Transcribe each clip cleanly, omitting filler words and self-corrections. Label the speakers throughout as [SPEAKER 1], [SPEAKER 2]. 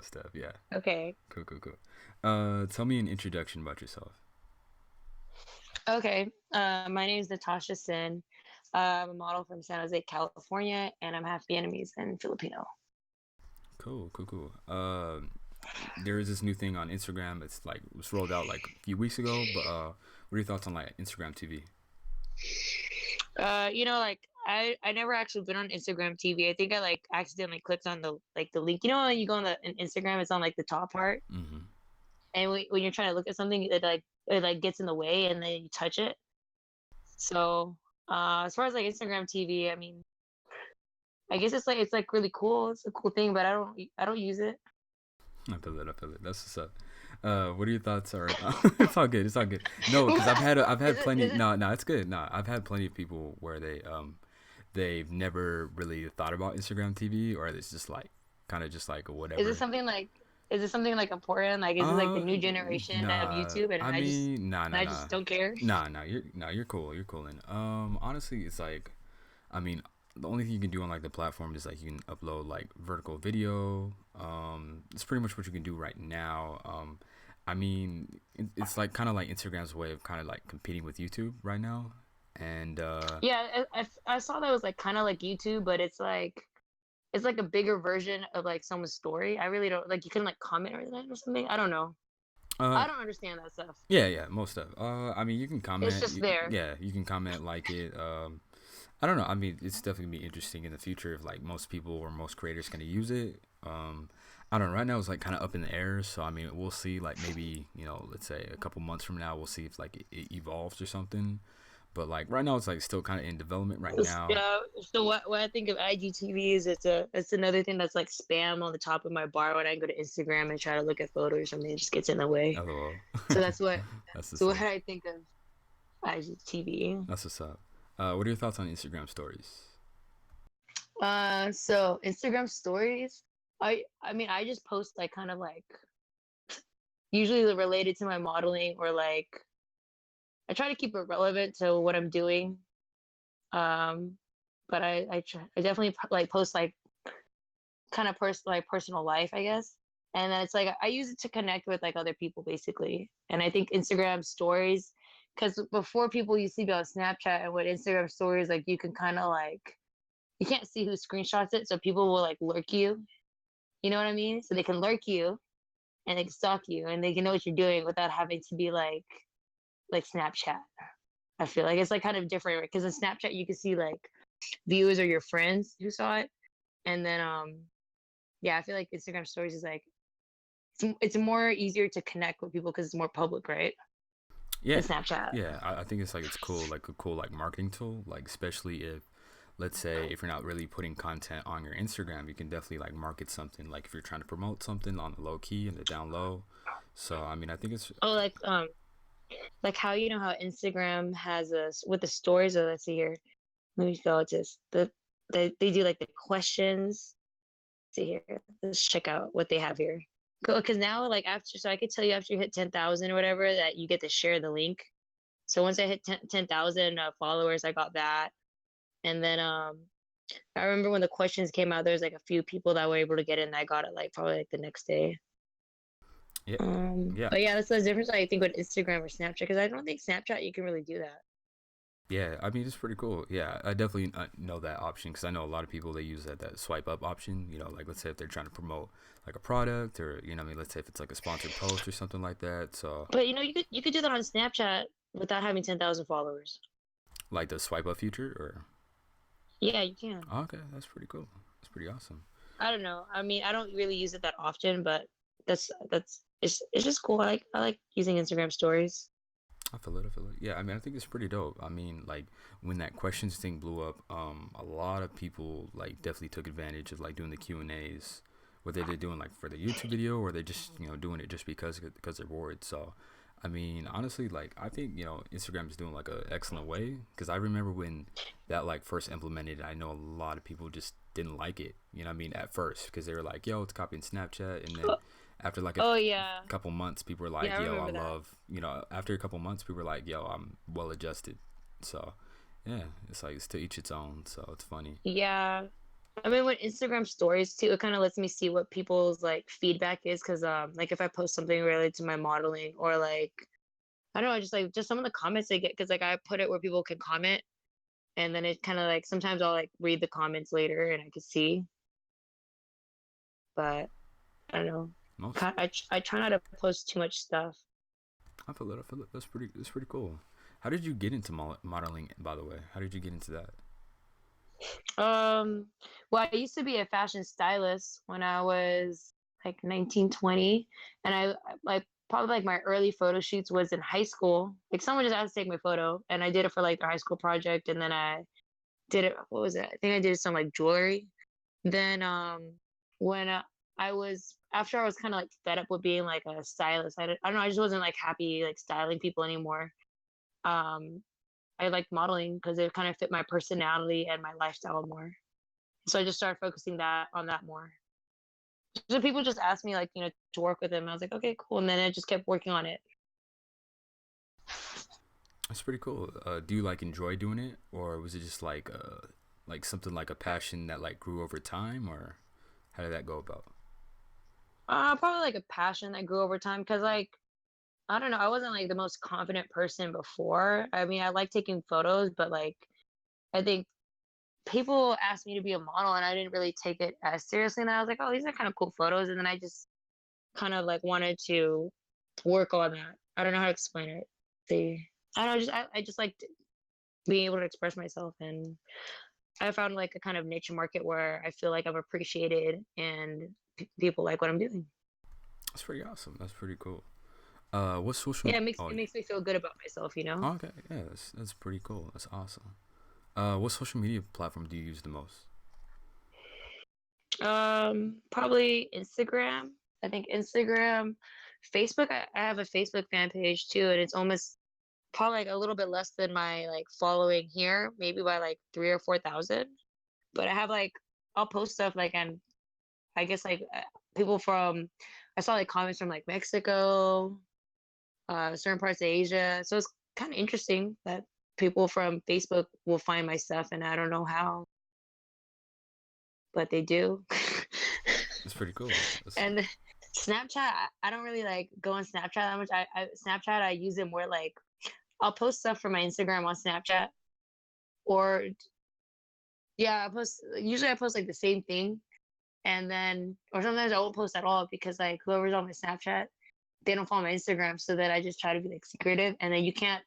[SPEAKER 1] stuff. Yeah.
[SPEAKER 2] Okay.
[SPEAKER 1] Cool, cool, cool. Tell me an introduction about yourself.
[SPEAKER 2] Okay. My name is Natasha Cynn. I'm a model from San Jose, California, and I'm half Vietnamese and Filipino.
[SPEAKER 1] Cool, cool, cool. There is this new thing on Instagram. It's like it was rolled out like a few weeks ago. But what are your thoughts on like Instagram TV?
[SPEAKER 2] Like I never actually been on Instagram TV. I think I like accidentally clicked on the link. You know when you go on the in Instagram, it's on like the top part,
[SPEAKER 1] Mm-hmm.
[SPEAKER 2] and when you're trying to look at something, it like gets in the way, and then you touch it. So, as far as like Instagram TV, I mean, I guess it's like really cool. It's a cool thing, but I don't use it.
[SPEAKER 1] I feel it. I feel it. That's what's up. What are your thoughts? Are it's all good. It's all good. No, because I've
[SPEAKER 2] Is
[SPEAKER 1] had
[SPEAKER 2] it?
[SPEAKER 1] plenty.
[SPEAKER 2] Is it?
[SPEAKER 1] No, no, it's good. No, I've had plenty of people where they've never really thought about Instagram TV, or it's just like kind of just like
[SPEAKER 2] Is it
[SPEAKER 1] whatever.
[SPEAKER 2] something like? Is it something like important? Like, is it like the
[SPEAKER 1] Uh,
[SPEAKER 2] new generation of
[SPEAKER 1] nah.
[SPEAKER 2] YouTube, and
[SPEAKER 1] I
[SPEAKER 2] I just
[SPEAKER 1] mean, nah,
[SPEAKER 2] and
[SPEAKER 1] nah,
[SPEAKER 2] I
[SPEAKER 1] nah,
[SPEAKER 2] just don't care?
[SPEAKER 1] nah. You're cool. You're cool. And honestly, it's like, I mean, the only thing you can do on like the platform is like you can upload like vertical video. It's pretty much what you can do right now. I mean, it's like kind of like Instagram's way of kind of like competing with YouTube right now. And
[SPEAKER 2] Yeah, I saw that was like kind of like YouTube, but it's like a bigger version of like someone's story. I really don't like you can like comment or that or something. I don't know.
[SPEAKER 1] uh,
[SPEAKER 2] I don't understand that stuff.
[SPEAKER 1] yeah, yeah, most stuff. I mean, you can
[SPEAKER 2] It's
[SPEAKER 1] comment.
[SPEAKER 2] just there.
[SPEAKER 1] Yeah, you can comment like it. I don't know. I mean, it's definitely gonna be interesting in the future if like most people or most creators gonna use it. I don't know. Right now it's like kind of up in the air. So I mean, we'll see. Like maybe let's say a couple months from now, we'll see if like it evolves or something. But like right now, it's like still kind of in development right now.
[SPEAKER 2] Yeah. So what I think of IGTV is it's another thing that's like spam on the top of my bar when I go to Instagram and try to look at photos or something. It just gets in the way.
[SPEAKER 1] LOL.
[SPEAKER 2] So that's what.
[SPEAKER 1] That's the
[SPEAKER 2] So what
[SPEAKER 1] same.
[SPEAKER 2] I think of IGTV.
[SPEAKER 1] That's what's up. What are your thoughts on Instagram stories?
[SPEAKER 2] So Instagram stories. I mean I just post like kind of like usually related to my modeling or like I try to keep it relevant to what I'm doing. Um, but I definitely like post like kind of personal life, I guess. And then it's like I use it to connect with like other people basically. And I think Instagram stories, because before people used to be on Snapchat and with Instagram stories, like you can kind of like you can't see who screenshots it, so people will like lurk you. You know what I mean? So they can lurk you and they can stalk you and they can know what you're doing without having to be like Snapchat. I feel like it's like kind of different because in Snapchat you can see like viewers or your friends who saw it, and then yeah, I feel like Instagram stories is like it's more easier to connect with people because it's more public, right? Than
[SPEAKER 1] Yeah,
[SPEAKER 2] Snapchat.
[SPEAKER 1] yeah. I think it's like it's cool, like a cool like marketing tool. Like especially if, let's say, if you're not really putting content on your Instagram, you can definitely like market something. Like if you're trying to promote something on the low key and the down low. So I mean, I think it's
[SPEAKER 2] Oh, like how you know how Instagram has a with the stories. Or let's see here, let me go to this. They do like the questions. Let's see here, let's check out what they have here. Because now like after, so I could tell you after you hit 10,000 or whatever that you get to share the link. So once I hit 10,000 followers, I got that. And then I remember when the questions came out, there was like a few people that were able to get in. I got it like probably like the next day.
[SPEAKER 1] yeah, yeah.
[SPEAKER 2] But yeah, that's the difference I think with Instagram or Snapchat because I don't think Snapchat you can really do that.
[SPEAKER 1] Yeah, I mean it's pretty cool. Yeah, I definitely know that option because I know a lot of people they use that swipe up option. Like let's say if they're trying to promote like a product or I mean let's say if it's like a sponsored post or something like that. So
[SPEAKER 2] But you could do that on Snapchat without having 10,000 followers.
[SPEAKER 1] like the swipe up feature or
[SPEAKER 2] Yeah, you can.
[SPEAKER 1] oh, okay, that's pretty cool. That's pretty awesome.
[SPEAKER 2] I don't know. I mean, I don't really use it that often, but that's it's just cool. I like using Instagram stories.
[SPEAKER 1] I feel it. I feel it. Yeah, I mean, I think it's pretty dope. I mean, like when that questions thing blew up, a lot of people like definitely took advantage of like doing the Q&As, whether they're doing like for the YouTube video or they're just doing it just because they're bored. So, I mean, honestly, like I think Instagram is doing like a excellent way because I remember when that like first implemented, I know a lot of people just didn't like it. You know what I mean? At first, because they were like, "Yo, it's copying Snapchat," and then
[SPEAKER 2] Oh,
[SPEAKER 1] after like a
[SPEAKER 2] oh yeah,
[SPEAKER 1] couple months, people were
[SPEAKER 2] yeah,
[SPEAKER 1] like,
[SPEAKER 2] I
[SPEAKER 1] "Yo, I
[SPEAKER 2] remember that.
[SPEAKER 1] love." After a couple months, people were like, "Yo, I'm well adjusted." So, yeah, it's like it's to each its own. So it's funny.
[SPEAKER 2] Yeah, I mean, with Instagram stories too, it kind of lets me see what people's like feedback is. Cause like if I post something related to my modeling or like I don't know, just like just some of the comments I get, cause like I put it where people can comment, and then it kind of like sometimes I'll like read the comments later and I can see, but I don't know.
[SPEAKER 1] Most
[SPEAKER 2] I try not to post too much stuff.
[SPEAKER 1] I feel it. I feel it. That's pretty cool. How did you get into modeling? By the way, how did you get into that?
[SPEAKER 2] Um, well, I used to be a fashion stylist when I was like 19, 20, and I like probably like my early photo shoots was in high school. Like someone just asked to take my photo, and I did it for like their high school project, and then I did it. What was it? I think I did some like jewelry. Then when I was after I was kind of like fed up with being like a stylist. I don't know. I just wasn't like happy like styling people anymore. Um, I liked modeling because it kind of fit my personality and my lifestyle more. So I just started focusing that on that more. So people just asked me like, to work with them. I was like, okay, cool. And then I just kept working on it.
[SPEAKER 1] That's pretty cool. Do you like enjoy doing it, or was it just like something like a passion that like grew over time, or how did that go about?
[SPEAKER 2] Probably like a passion that grew over time because like I don't know, I wasn't like the most confident person before. I mean, I like taking photos, but like I think people asked me to be a model and I didn't really take it as seriously. And I was like, oh, these are kind of cool photos. And then I just kind of like wanted to work on that. I don't know how to explain it. See, I don't know, I just like being able to express myself, and I found like a kind of niche market where I feel like I'm appreciated and people like what I'm doing.
[SPEAKER 1] That's pretty awesome. That's pretty cool. What social?
[SPEAKER 2] Yeah, it makes
[SPEAKER 1] Oh,
[SPEAKER 2] it makes me feel good about myself.
[SPEAKER 1] okay. Yeah, that's pretty cool. That's awesome. What social media platform do you use the most?
[SPEAKER 2] Probably Instagram. I think Instagram, Facebook. I have a Facebook fan page too, and it's almost probably like a little bit less than my like following here, maybe by like 3 or 4 thousand. But I have like I'll post stuff like and I guess like people from I saw like comments from like Mexico, certain parts of Asia. So it's kind of interesting that people from Facebook will find my stuff, and I don't know how, but they do.
[SPEAKER 1] That's pretty cool. That's
[SPEAKER 2] And Snapchat, I don't really like go on Snapchat that much. Snapchat, I use it more like I'll post stuff from my Instagram on Snapchat, or yeah, I post like the same thing, and then or sometimes I won't post at all because like whoever's on my Snapchat, they don't follow my Instagram, so that I just try to be like secretive, and then you can't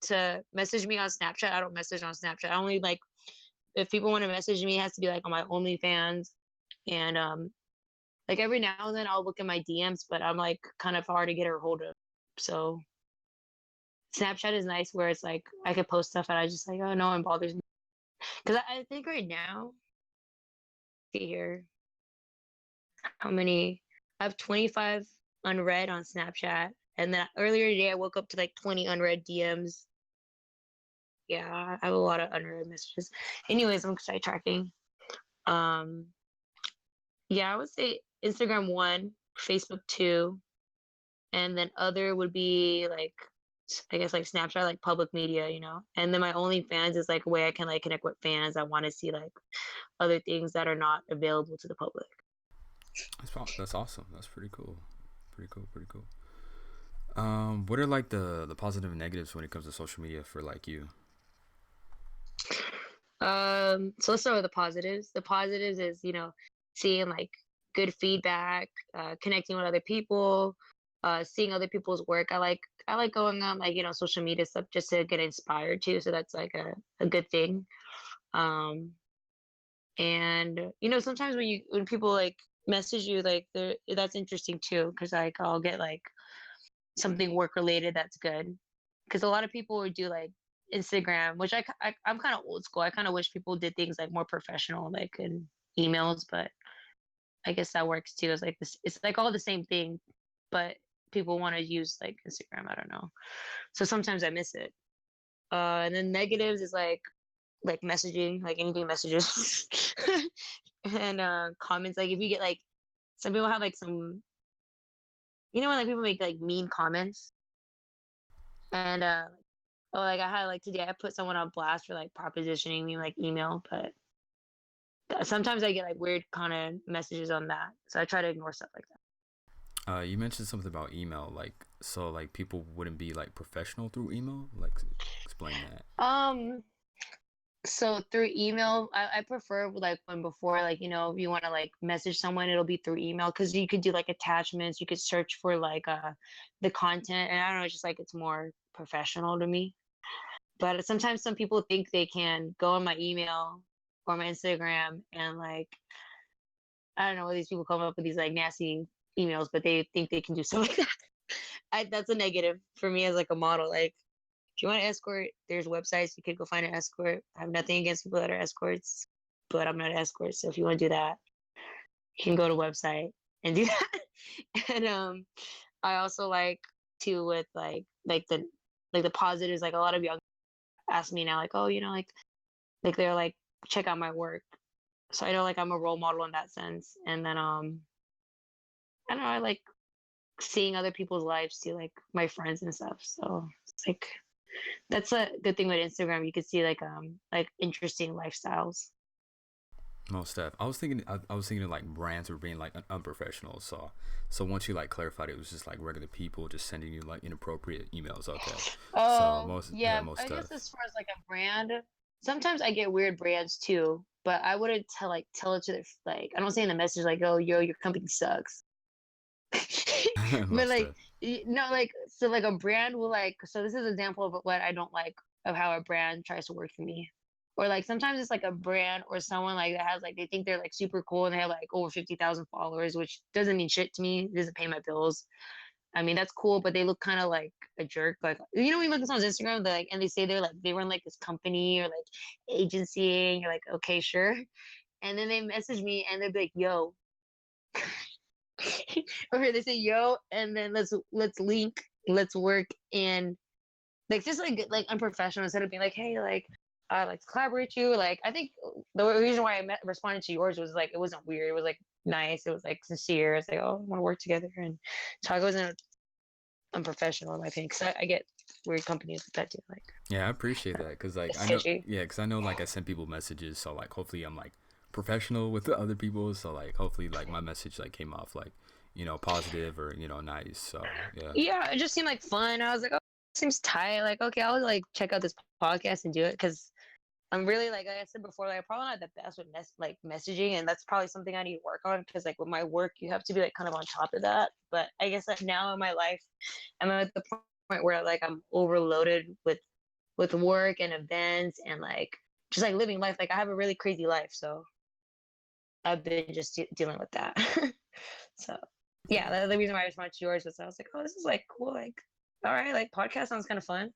[SPEAKER 2] to message me on Snapchat. I don't message on Snapchat. I only like if people want to message me, it has to be like on my OnlyFans, and like every now and then I'll look at my DMs, but I'm like kind of hard to get a hold of. So Snapchat is nice where it's like I could post stuff and I just like, oh, no one bothers me. Because I think right now, see here, how many? I have 25 unread on Snapchat. And then earlier today, I woke up to like 20 unread DMs. Yeah, I have a lot of unread messages. Anyways, I'm sidetracking. Um, yeah, I would say Instagram one, Facebook two, and then other would be like I guess like Snapchat, like public media. And then my OnlyFans is like a way I can like connect with fans that want to see like other things that are not available to the public.
[SPEAKER 1] that's awesome. That's pretty cool. Pretty cool. Pretty cool. What are like the positive and negatives when it comes to social media for like you?
[SPEAKER 2] So let's start with the positives. The positives is seeing like good feedback, connecting with other people, seeing other people's work. I like going on like social media stuff just to get inspired too. So that's like a good thing. Um, and sometimes when people like message you like that's interesting too because like I'll get like something work related that's good because a lot of people would do like Instagram, which I'm kind of old school. I kind of wish people did things like more professional, like in emails, but I guess that works too. It's like this, it's like all the same thing, but people want to use like Instagram. I don't know. So sometimes I miss it. And then negatives is like messaging, like anything messages, and comments. Like if you get like some people have like some, when like people make like mean comments, and oh, like I had like today I put someone on blast for like propositioning me like email, but Sometimes I get like weird kind of messages on that, so I try to ignore stuff like
[SPEAKER 1] You mentioned something about email, like so like people wouldn't be like professional through email. Like, explain that.
[SPEAKER 2] that. So through email, I prefer like when before like if you want to like message someone, it'll be through email because you could do like attachments, you could search for like the content, and I don't know, it's just like it's more professional to me. But sometimes some people think they can go on my email or my Instagram and like I don't know what these people come up with these like nasty emails, but they think they can do something like that. That's a negative for me as like a model. Like if you want to escort, there's websites you could go find an escort. I have nothing against people that are escorts, but I'm not an escort. So if you want to do that, you can go to website and do that. And I also like to with like the positives. Like a lot of young ask me now, like, oh, like they're like check out my work. So I know like I'm a role model in that sense. And then I don't know, I like seeing other people's lives too, like my friends and stuff. So it's like that's a good thing with Instagram. You could see like interesting lifestyles.
[SPEAKER 1] Most stuff. I was thinking like brands were being like unprofessional. So once you like clarified, it was just like regular people just sending you like inappropriate emails. Okay. So
[SPEAKER 2] Oh
[SPEAKER 1] most yeah
[SPEAKER 2] yeah,
[SPEAKER 1] most
[SPEAKER 2] I guess
[SPEAKER 1] stuff.
[SPEAKER 2] as far as like a brand, sometimes I get weird brands too, but I wouldn't tell it to their like I don't say in the message like, oh yo, your company sucks. But
[SPEAKER 1] Most
[SPEAKER 2] like
[SPEAKER 1] stuff.
[SPEAKER 2] no, like so like a brand will like so this is an example of what I don't like of how a brand tries to work for me. Or like sometimes it's like a brand or someone like that has like they think they're like super cool and they have like over 50,000 followers, which doesn't mean shit to me. It doesn't pay my bills. I mean, that's cool, but they look kind of like a jerk. Like, when you look at someone's Instagram, they're like, and they say they're like, they run like this company or like agency, and you're like, okay, sure. And then they message me and they're like, yo, or they say, yo, and then let's link, let's work, and like just like unprofessional instead of being like, hey, like, I like to collaborate you. Like, I think the reason why responded to yours was like it wasn't weird. It was like nice. It was like sincere. It's like, oh, I want to work together and talk. It wasn't unprofessional in my opinion. Because I get weird companies like that too. Like
[SPEAKER 1] Yeah, I appreciate that because like
[SPEAKER 2] it's
[SPEAKER 1] I know
[SPEAKER 2] sketchy.
[SPEAKER 1] yeah because I know like I send people messages, so like hopefully I'm like professional with the other people, so like hopefully like my message like came off like positive or nice. So yeah.
[SPEAKER 2] Yeah, it just seemed like fun. I was like, oh, seems tight. Like, okay, I'll like check out this podcast and do it because I'm really like I said before, like I'm probably not the best with like messaging, and that's probably something I need to work on because like with my work, you have to be like kind of on top of that. But I guess like now in my life, I'm at the point where like I'm overloaded with work and events and like just like living life. Like I have a really crazy life, so I've been just dealing with that. So yeah, that's the reason why I responded to yours was I was like, oh, this is like cool. Like, all right, like podcast sounds kind of fun.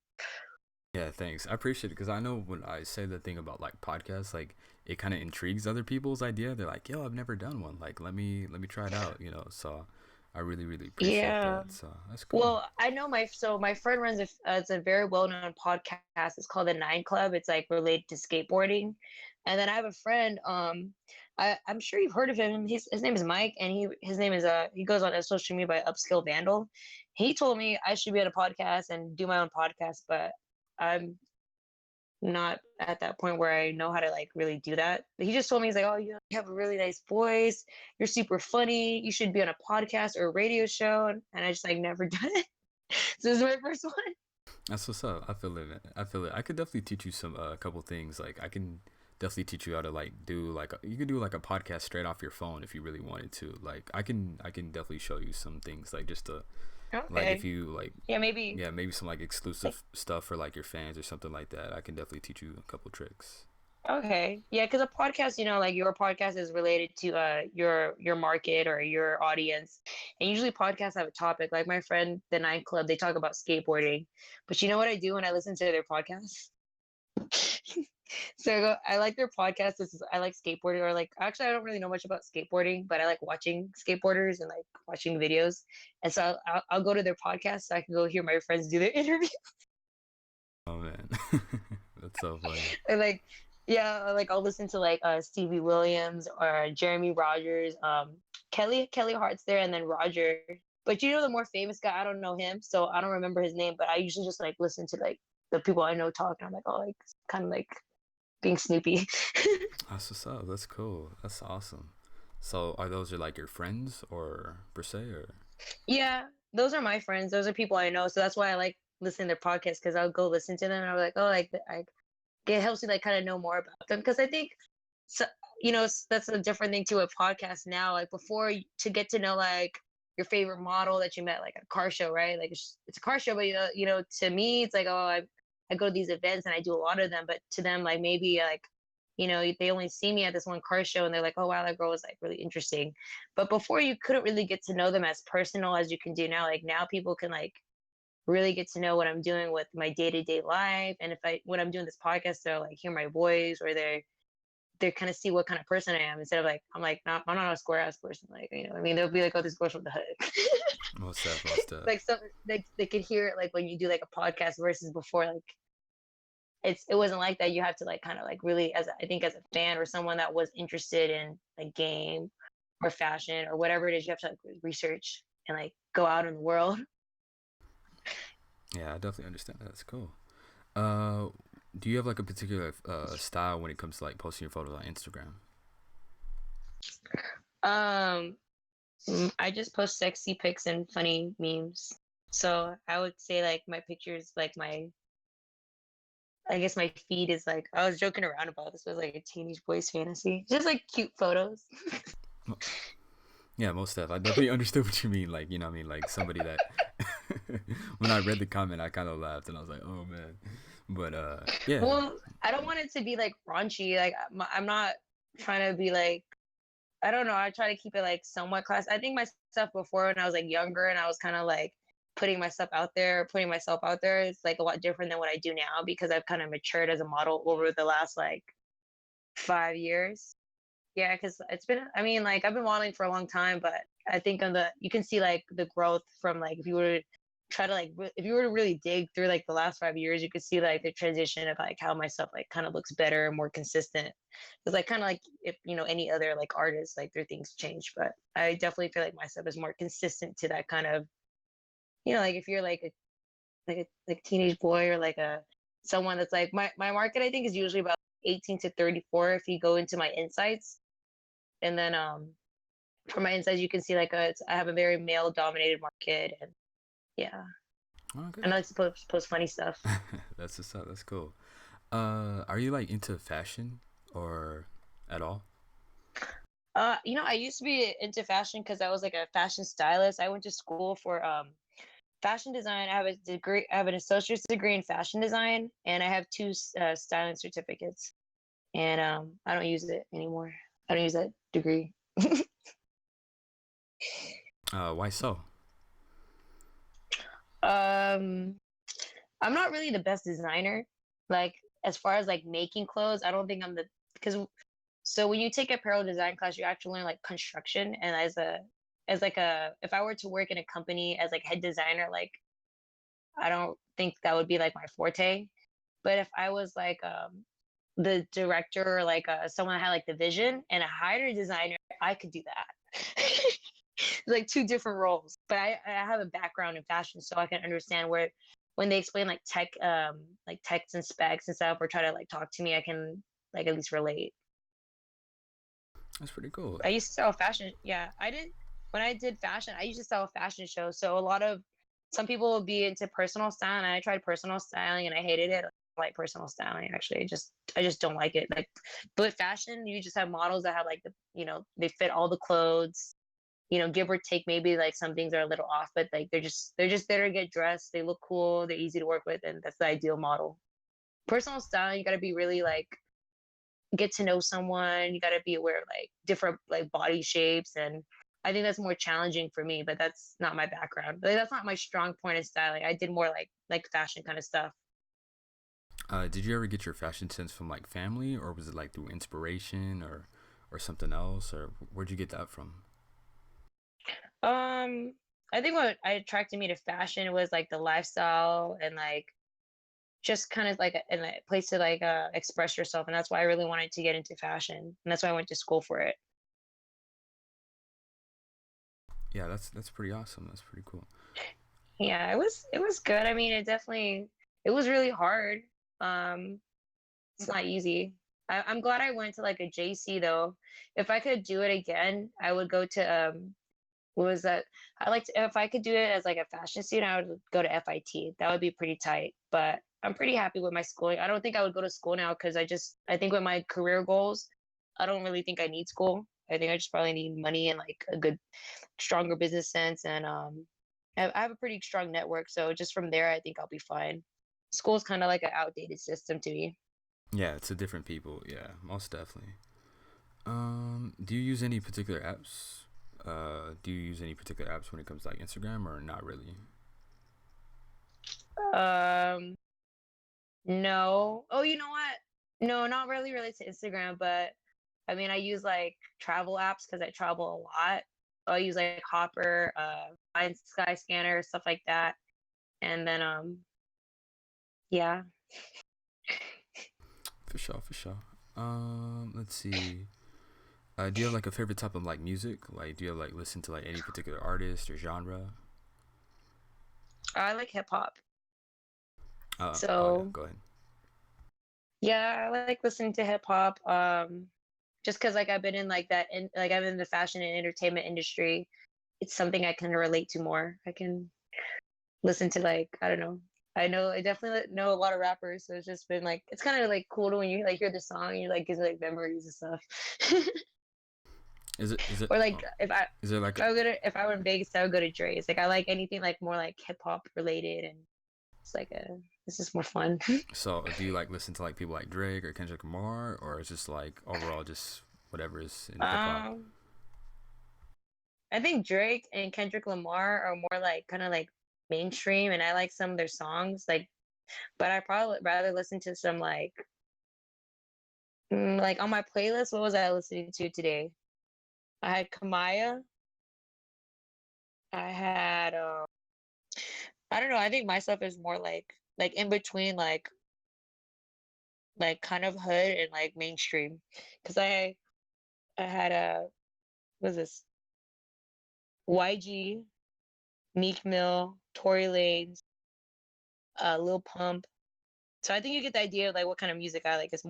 [SPEAKER 1] Yeah, thanks. I appreciate it because I know when I say the thing about like podcasts, like it kind of intrigues other people's idea. They're like, "Yo, I've never done one. Like, let me try it out." So I really appreciate
[SPEAKER 2] Yeah.
[SPEAKER 1] that. So that's cool.
[SPEAKER 2] Well, I know my friend runs it's a very well known podcast. It's called the Nine Club. It's like related to skateboarding, and then I have a friend. I'm sure you've heard of him. His name is Mike, and his name is he goes on social media by Upskill Vandal. He told me I should be on a podcast and do my own podcast, but I'm not at that point where I know how to like really do that. But he just told me he's like, "Oh, you have a really nice voice. You're super funny. You should be on a podcast or a radio show." And I just like never done it. So this is my first one.
[SPEAKER 1] That's what's up. I feel it. Man. I feel it. I could definitely teach you some couple things. Like I can definitely teach you how to like do like you could do like a podcast straight off your phone if you really wanted to. Like I can definitely show you some things like just to like if
[SPEAKER 2] Okay.
[SPEAKER 1] you like
[SPEAKER 2] Yeah, maybe.
[SPEAKER 1] yeah maybe some like
[SPEAKER 2] Like,
[SPEAKER 1] exclusive stuff for like your fans or something like that. I can definitely teach you a couple tricks.
[SPEAKER 2] okay. Yeah, because a podcast, like your podcast is related to your market or your audience. And usually podcasts have a topic. Like my friend, the Nine Club, they talk about skateboarding. But you know what I do when I listen to their podcasts? So I like their podcast. I like skateboarding, or like actually I don't really know much about skateboarding, but I like watching skateboarders and like watching videos. And so I'll go to their podcast so I can go hear my friends do their interview.
[SPEAKER 1] Oh man, that's so funny.
[SPEAKER 2] And like yeah, like I'll listen to like Stevie Williams or Jeremy Rogers, Kelly Hart's there, and then Roger. But the more famous guy, I don't know him, so I don't remember his name. But I usually just like listen to like the people I know talking. I'm like, oh, like kind of like being Snoopy.
[SPEAKER 1] That's what's up. That's cool. That's awesome. So are those like your friends or per se or?
[SPEAKER 2] Yeah, those are my friends. Those are people I know. So that's why I like listening to their podcasts because I'll go listen to them and I'm like, oh, like it helps you like kind of know more about them because I think so, that's a different thing to a podcast now. Like before, to get to know like your favorite model that you met like at a car show, right? Like it's a car show, but to me, it's like, oh, I go to these events and I do a lot of them, but to them, like maybe like they only see me at this one car show and they're like, oh wow, that girl was like really interesting. But before, you couldn't really get to know them as personal as you can do now. Like now, people can like really get to know what I'm doing with my day to day life, and if I when I'm doing this podcast, they'll like hear my voice or they kind of see what kind of person I am instead of like I'm not a square ass person. Like I mean, they'll be like, oh, this girl's from the hood.
[SPEAKER 1] Most stuff, most stuff.
[SPEAKER 2] Like so they could hear it like when you do like a podcast versus before. Like it wasn't like that. You have to like kind of like really I think as a fan or someone that was interested in like game or fashion or whatever it is, you have to like research and like go out in the world.
[SPEAKER 1] Yeah, I definitely understand that. That's cool. Uh, do you have like a particular style when it comes to like posting your photos on Instagram?
[SPEAKER 2] Um, I just post sexy pics and funny memes. So I would say like my pictures, like I guess my feed is like I was joking around about this was like a teenage boy's fantasy. Just like cute photos.
[SPEAKER 1] Well, yeah, most stuff. I definitely understood what you mean. Like, what I mean, like somebody that when I read the comment, I kind of laughed and I was like, oh man. But yeah.
[SPEAKER 2] Well, I don't want it to be like raunchy. Like I'm not trying to be like I don't know. I try to keep it like somewhat class. I think my stuff before when I was like younger and I was kind of like putting myself out there, it's like a lot different than what I do now because I've kind of matured as a model over the last like 5 years. Yeah, because it's been, I mean, like I've been modeling for a long time, but I think you can see like the growth from like if you were to try to like, if you were to really dig through like the last 5 years, you could see like the transition of like how my stuff like kind of looks better and more consistent. It's like kind of like if, any other like artist, like their things change, but I definitely feel like my stuff is more consistent to that kind of, like if you're like a teenage boy or like someone that's like my market, I think is usually about 18 to 34 if you go into my insights. And then for my insights, you can see like I have a very male dominated market, and yeah,
[SPEAKER 1] Okay.
[SPEAKER 2] and I like to post funny stuff.
[SPEAKER 1] That's what's up. That's cool. Are you like into fashion or at all?
[SPEAKER 2] I used to be into fashion because I was like a fashion stylist. I went to school for fashion design. I have a degree. I have an associate's degree in fashion design, and I have two styling certificates. And I don't use it anymore. I don't use that degree.
[SPEAKER 1] Why so?
[SPEAKER 2] um, I'm not really the best designer. Like as far as like making clothes, I don't think I'm the because so when you take apparel design class, you actually learn like construction, and as like a if I were to work in a company as like head designer, like I don't think that would be like my forte. But if I was like the director or like someone that had like the vision and a hired a designer, I could do that. Like two different roles. But I have a background in fashion, so I can understand where when they explain like techs and specs and stuff, or try to like talk to me, I can like at least relate.
[SPEAKER 1] That's pretty cool.
[SPEAKER 2] I used to sell fashion. Yeah, I didn't when I did fashion. I used to sell a fashion show, so a lot of some people will be into personal style, and I tried personal styling, and I hated it. I like personal styling, actually. I just don't like it. Like, but fashion, you just have models that have like they fit all the clothes. Give or take, maybe like some things are a little off, but like they're just there to get dressed. They look cool. They're easy to work with, and that's the ideal model. Personal styling, you got to be really like get to know someone. You got to be aware of like different like body shapes, and I think that's more challenging for me. But that's not my background. Like, that's not my strong point in styling. I did more like fashion kind of stuff.
[SPEAKER 1] Did you ever get your fashion sense from like family, or was it like through inspiration, or something else, or where'd you get that from?
[SPEAKER 2] Um, I think what attracted me to fashion was like the lifestyle and like just kind of like a place to like express yourself, and that's why I really wanted to get into fashion, and that's why I went to school for it.
[SPEAKER 1] Yeah, that's pretty awesome. That's pretty cool.
[SPEAKER 2] Yeah, it was good. I mean, it was really hard. Um, it's not easy. I'm glad I went to like a JC though. If I could do it again, I would go to what was that? I like to, if I could do it as like a fashion student, I would go to FIT. That would be pretty tight. But I'm pretty happy with my schooling. I don't think I would go to school now because I think with my career goals, I don't really think I need school. I think I just probably need money and like a good, stronger business sense. And I have a pretty strong network. So just from there, I think I'll be fine. School's kind of like an outdated system to me.
[SPEAKER 1] Yeah, it's a different people. Yeah, most definitely. Do you use any particular apps? Do you use any particular apps when it comes to like Instagram or not really?
[SPEAKER 2] Um, no. Oh, you know what? No, not really related to Instagram, but I mean, I use like travel apps because I travel a lot. So I use like Hopper, Find Sky Scanner, stuff like that. And then, yeah.
[SPEAKER 1] For sure, for sure. Let's see. Do you have like a favorite type of like music? Like, do you have, like listen to like any particular artist or genre?
[SPEAKER 2] I like hip hop.
[SPEAKER 1] Oh yeah,
[SPEAKER 2] So
[SPEAKER 1] go ahead.
[SPEAKER 2] yeah, I like listening to hip hop. Just because like I've been in like that, in like I'm in the fashion and entertainment industry. It's something I can relate to more. I can listen to like I don't know. I definitely know a lot of rappers, so it's just been like it's kind of like cool to when you like hear the song, and you like gives like memories and stuff.
[SPEAKER 1] Is it? Is it?
[SPEAKER 2] Or like
[SPEAKER 1] Oh, is there like?
[SPEAKER 2] if I were in Vegas, I would go to Dre's. Like I like anything like more like hip hop related, and it's like a it's just more fun.
[SPEAKER 1] So, do you like listen to like people like Drake or Kendrick Lamar, or is just like overall just whatever is in hip hop?
[SPEAKER 2] um, I think Drake and Kendrick Lamar are more like kind of like mainstream, and I like some of their songs. Like, but I probably rather listen to some like on my playlist. What was I listening to today? I had Kamaya. I had I don't know. I think my stuff is more like in between like kind of hood and like mainstream. Cause I had what was this YG, Meek Mill, Tory Lanez, Lil Pump. So I think you get the idea of like what kind of music I like. It's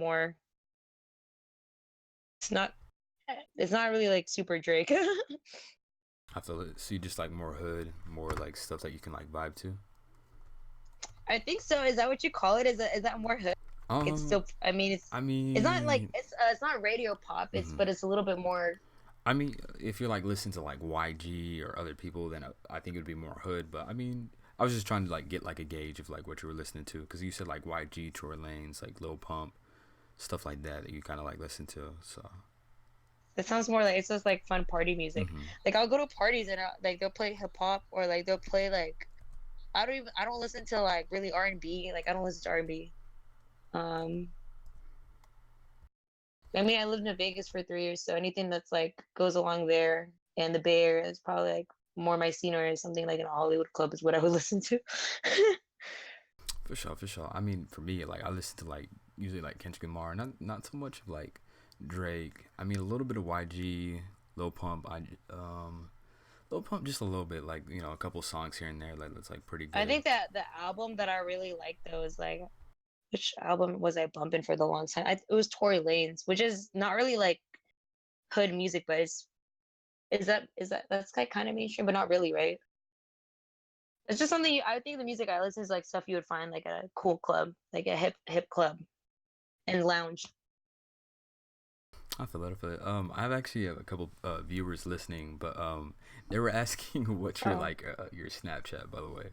[SPEAKER 2] not it's not really like super Drake.
[SPEAKER 1] I feel it. So you just like more hood, more like stuff that you can like vibe to.
[SPEAKER 2] I think so. Is that what you call it? Is that more hood? It's
[SPEAKER 1] Um,
[SPEAKER 2] still. I mean,
[SPEAKER 1] I
[SPEAKER 2] it's not like
[SPEAKER 1] mean,
[SPEAKER 2] it's not radio pop.
[SPEAKER 1] mhm.
[SPEAKER 2] But it's a little bit more.
[SPEAKER 1] I mean, if you're like listening to like YG or other people, then I think it would be more hood. But I mean, I was just trying to like get like a gauge of like what you were listening to, because you said like YG, Tory Lanez, like Lil Pump, stuff like that that you kind of like listen to. So,
[SPEAKER 2] It sounds more like it's just like fun party music.
[SPEAKER 1] hmm.
[SPEAKER 2] Like I'll go to parties and like they'll play hip hop or like they'll play like I don't listen to like really R&B. Like I don't listen to R&B. Um, I mean, I lived in Vegas for 3 years, so anything that's like goes along there and the Bay Area is probably like more my scene or something like in a Hollywood club is what I would listen to.
[SPEAKER 1] For sure, for sure. I mean, for me, like I listen to like usually like Kendrick Lamar, not so much of like Drake. I mean, a little bit of YG, Lil Pump. Lil Pump just a little bit, like a couple songs here and there, like that's like pretty
[SPEAKER 2] I
[SPEAKER 1] good.
[SPEAKER 2] think that the album that I really like though is like which album was I bumping for the long time? It was Tory Lanez, which is not really like hood music, but it's is that that's like kind of mainstream, but not really, right? It's just something I think the music I listen is like stuff you would find like at a cool club, like a hip club and lounge.
[SPEAKER 1] I feel it. I feel it. I have actually a couple viewers listening, but they were asking what's your
[SPEAKER 2] Oh,
[SPEAKER 1] like your Snapchat, by the way.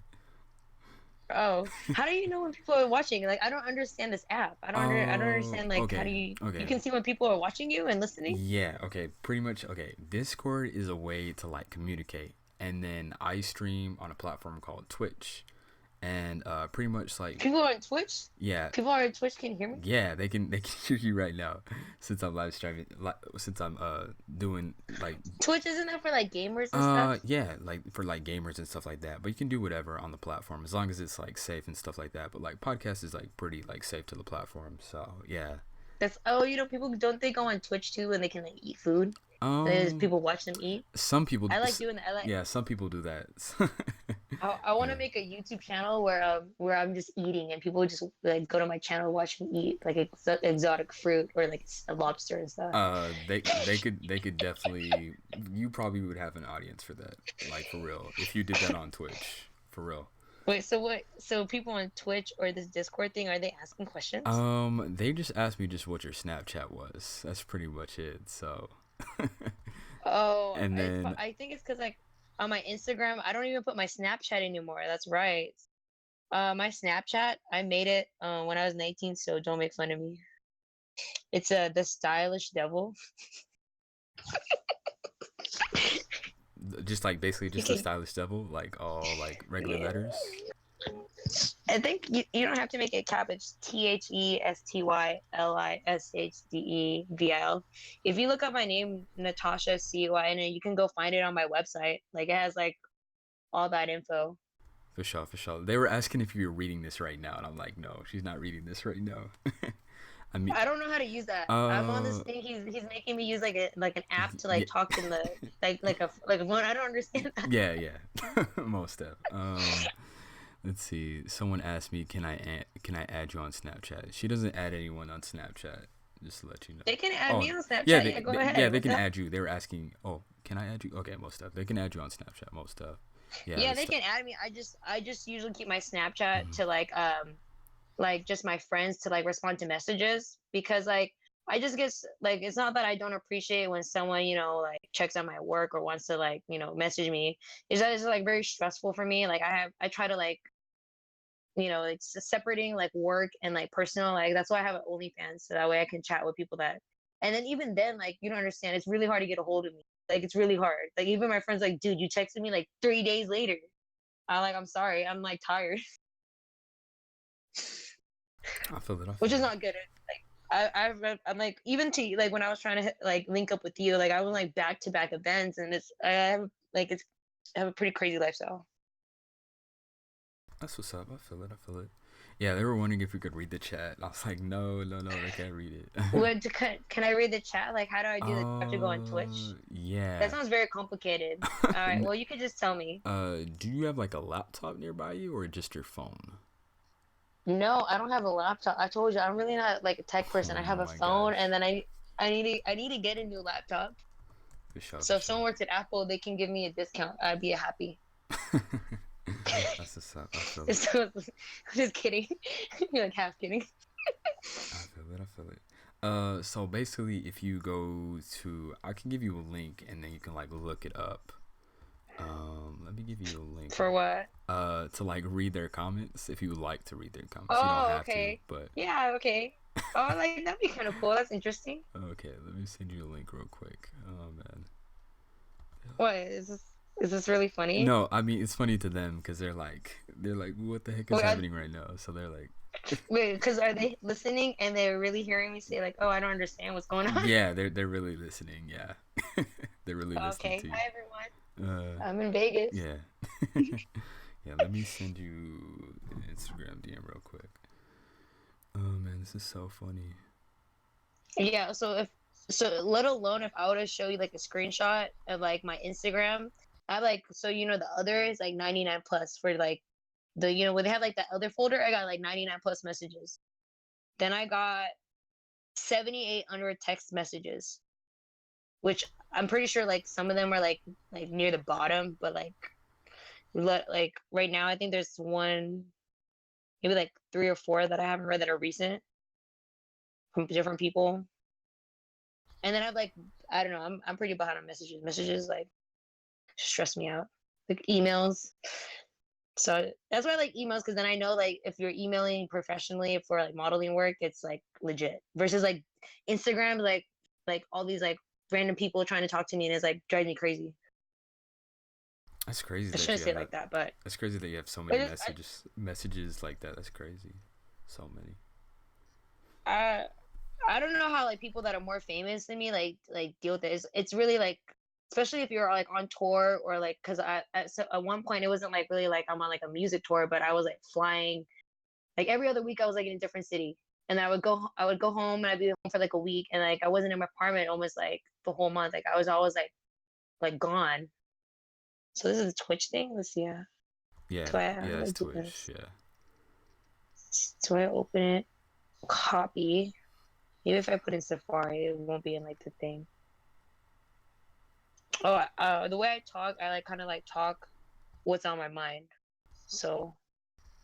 [SPEAKER 2] oh, how do you know when people are watching? Like, I don't understand this app. I don't
[SPEAKER 1] Oh,
[SPEAKER 2] understand. Like, how do
[SPEAKER 1] okay,
[SPEAKER 2] you
[SPEAKER 1] okay.
[SPEAKER 2] can see when people are watching you and listening?
[SPEAKER 1] Yeah, okay. Pretty much, okay. Discord is a way to like communicate, and then I stream on a platform called Twitch, and pretty much like
[SPEAKER 2] People on Twitch,
[SPEAKER 1] yeah,
[SPEAKER 2] people on Twitch can hear me.
[SPEAKER 1] yeah, they can hear you right now, since I'm live streaming, since I'm doing like
[SPEAKER 2] Twitch isn't that for like gamers and stuff?
[SPEAKER 1] yeah, like for like gamers and stuff like that. But you can do whatever on the platform as long as it's like safe and stuff like that. But like podcast is like pretty like safe to the platform. So yeah.
[SPEAKER 2] That's oh, you know, people don't they go on Twitch too and they can like eat food. There's
[SPEAKER 1] Um
[SPEAKER 2] people watch them eat.
[SPEAKER 1] some people
[SPEAKER 2] I like doing that. I like
[SPEAKER 1] yeah, some people do that.
[SPEAKER 2] I want
[SPEAKER 1] Yeah.
[SPEAKER 2] to make a YouTube channel where I'm just eating and people just like go to my channel watch me eat like exotic fruit or like a lobster and stuff.
[SPEAKER 1] They could definitely. You probably would have an audience for that, like for real. If you did that on Twitch, for real.
[SPEAKER 2] Wait, so what? So people on Twitch or this Discord thing, are they asking questions?
[SPEAKER 1] They just asked me just what your Snapchat was. That's pretty much it. So,
[SPEAKER 2] Oh,
[SPEAKER 1] and
[SPEAKER 2] it's
[SPEAKER 1] then
[SPEAKER 2] I think it's because like on my Instagram, I don't even put my Snapchat anymore. That's right. My Snapchat, I made it when I was 19, so don't make fun of me. It's the stylish devil.
[SPEAKER 1] just like basically
[SPEAKER 2] You
[SPEAKER 1] just the
[SPEAKER 2] can,
[SPEAKER 1] stylish devil, like all like regular
[SPEAKER 2] yeah.
[SPEAKER 1] letters.
[SPEAKER 2] I think you don't have to make it cap. It's Thestylishdevil. If you look up my name, Natasha Cynn, you can go find it on my website. Like it has like all that info.
[SPEAKER 1] For sure, for sure. They were asking if you were reading this right now, and I'm like, no, she's not reading this right now. I mean,
[SPEAKER 2] I don't know how to use that. I'm on this
[SPEAKER 1] uh,
[SPEAKER 2] thing. He's making me use like an app to like
[SPEAKER 1] yeah,
[SPEAKER 2] talk in the like a phone. I don't understand that.
[SPEAKER 1] yeah, yeah. Most of. Let's see. Someone asked me, can I add you on Snapchat? She doesn't add anyone on Snapchat. Just to let you know.
[SPEAKER 2] They can add
[SPEAKER 1] Oh,
[SPEAKER 2] me on
[SPEAKER 1] yeah,
[SPEAKER 2] Snapchat. Yeah, go
[SPEAKER 1] yeah,
[SPEAKER 2] ahead.
[SPEAKER 1] they
[SPEAKER 2] What's
[SPEAKER 1] can
[SPEAKER 2] up?
[SPEAKER 1] add you. They were asking, oh, can I add you? Okay, most stuff. They can add you on Snapchat. Most stuff. Yeah,
[SPEAKER 2] Yeah,
[SPEAKER 1] this
[SPEAKER 2] they
[SPEAKER 1] stuff.
[SPEAKER 2] can add me. I just usually keep my Snapchat
[SPEAKER 1] Mhm.
[SPEAKER 2] to like just my friends to like respond to messages because like I just get like it's not that I don't appreciate when someone like checks out my work or wants to like message me. It's that it's like very stressful for me. Like I try to like it's separating like work and like personal. Like that's why I have an OnlyFans so that way I can chat with people that. And then even then like you don't understand. It's really hard to get a hold of me. Like it's really hard. Like even my friends like, dude, you texted me like 3 days later. I'm sorry. I'm like tired,
[SPEAKER 1] I feel it. I
[SPEAKER 2] which
[SPEAKER 1] feel
[SPEAKER 2] is
[SPEAKER 1] it.
[SPEAKER 2] not good. I'm like even to like when I was trying to like link up with you, like I was like back to back events, and I have a pretty crazy lifestyle.
[SPEAKER 1] That's what's up. I feel it. I feel it. Yeah, they were wondering if we could read the chat. I was like, no, no, no, they can't read it.
[SPEAKER 2] Can I read the chat? Like how do I do this? Do I have to go on Twitch? That
[SPEAKER 1] Yeah.
[SPEAKER 2] sounds very complicated. All right, well you could just tell me.
[SPEAKER 1] Do you have like a laptop nearby you or just your phone?
[SPEAKER 2] No, I don't have a laptop. I told you I'm really not like a tech person.
[SPEAKER 1] Oh
[SPEAKER 2] I have a
[SPEAKER 1] my
[SPEAKER 2] phone, and
[SPEAKER 1] gosh.
[SPEAKER 2] then I need to get a new laptop.
[SPEAKER 1] For sure,
[SPEAKER 2] So
[SPEAKER 1] for
[SPEAKER 2] if
[SPEAKER 1] sure.
[SPEAKER 2] someone works at Apple, they can give me a discount. I'd be happy.
[SPEAKER 1] That's what's up. I feel it.
[SPEAKER 2] So, I'm just kidding. You're like half kidding.
[SPEAKER 1] I feel it. I feel it. So basically, if you go to, I can give you a link, and then you can like look it up. Let me give you a link.
[SPEAKER 2] For what?
[SPEAKER 1] To like read their comments. If you would like to read their comments, you don't
[SPEAKER 2] Oh,
[SPEAKER 1] have to,
[SPEAKER 2] okay.
[SPEAKER 1] but
[SPEAKER 2] Yeah, okay. Oh, like that'd be kind of cool. That's interesting.
[SPEAKER 1] okay. Let me send you a link real quick. Oh man.
[SPEAKER 2] What is this? Is this really funny?
[SPEAKER 1] No, I mean it's funny to them because they're like, what the heck is
[SPEAKER 2] Wait,
[SPEAKER 1] happening right now? So they're like,
[SPEAKER 2] wait, because are they listening and they're really hearing me say like, "Oh, I don't understand what's going on"?
[SPEAKER 1] yeah, they're really listening. Yeah, they're really listening
[SPEAKER 2] Okay.
[SPEAKER 1] to you.
[SPEAKER 2] Hi, everyone.
[SPEAKER 1] Uh,
[SPEAKER 2] I'm in Vegas.
[SPEAKER 1] yeah, yeah. Let me send you an Instagram DM real quick. Oh man, this is so funny.
[SPEAKER 2] Yeah. Let alone if I were to show you like a screenshot of like my Instagram, I like the other is like 99 plus for like the when they have like that other folder. I got like 99 plus messages. Then I got 78 under text messages, which I'm pretty sure like some of them are like near the bottom, but like right now I think there's one, maybe like three or four that I haven't read that are recent from different people. And then I have like I don't know, I'm pretty behind on messages. Messages like stress me out. Like emails. So that's why I like emails because then I know like if you're emailing professionally for like modeling work, it's like legit. Versus like Instagram, like all these like random people trying to talk to me and it's like driving me crazy.
[SPEAKER 1] That's crazy
[SPEAKER 2] I
[SPEAKER 1] that
[SPEAKER 2] shouldn't
[SPEAKER 1] you
[SPEAKER 2] say
[SPEAKER 1] have
[SPEAKER 2] it
[SPEAKER 1] that.
[SPEAKER 2] like that, but
[SPEAKER 1] That's crazy that you have so
[SPEAKER 2] I
[SPEAKER 1] many
[SPEAKER 2] just
[SPEAKER 1] messages like that. That's crazy. So many.
[SPEAKER 2] I I don't know how like people that are more famous than me like deal with this. It's really like especially if you're like on tour or like because at one point it wasn't like really like I'm on like a music tour, but I was like flying like every other week I was like in a different city. And I would go home and I'd be home for like a week and like I wasn't in my apartment almost like the whole month. Like I was always like gone. So this is a Twitch thing. Let's see. Yeah.
[SPEAKER 1] Yeah,
[SPEAKER 2] Do I how
[SPEAKER 1] yeah,
[SPEAKER 2] do I
[SPEAKER 1] it's
[SPEAKER 2] do
[SPEAKER 1] Twitch.
[SPEAKER 2] this?
[SPEAKER 1] Yeah.
[SPEAKER 2] Do I open it? Copy. Maybe if I put in Safari, it won't be in like the thing. Oh, the way I talk, I like kind of like talk what's on my mind. So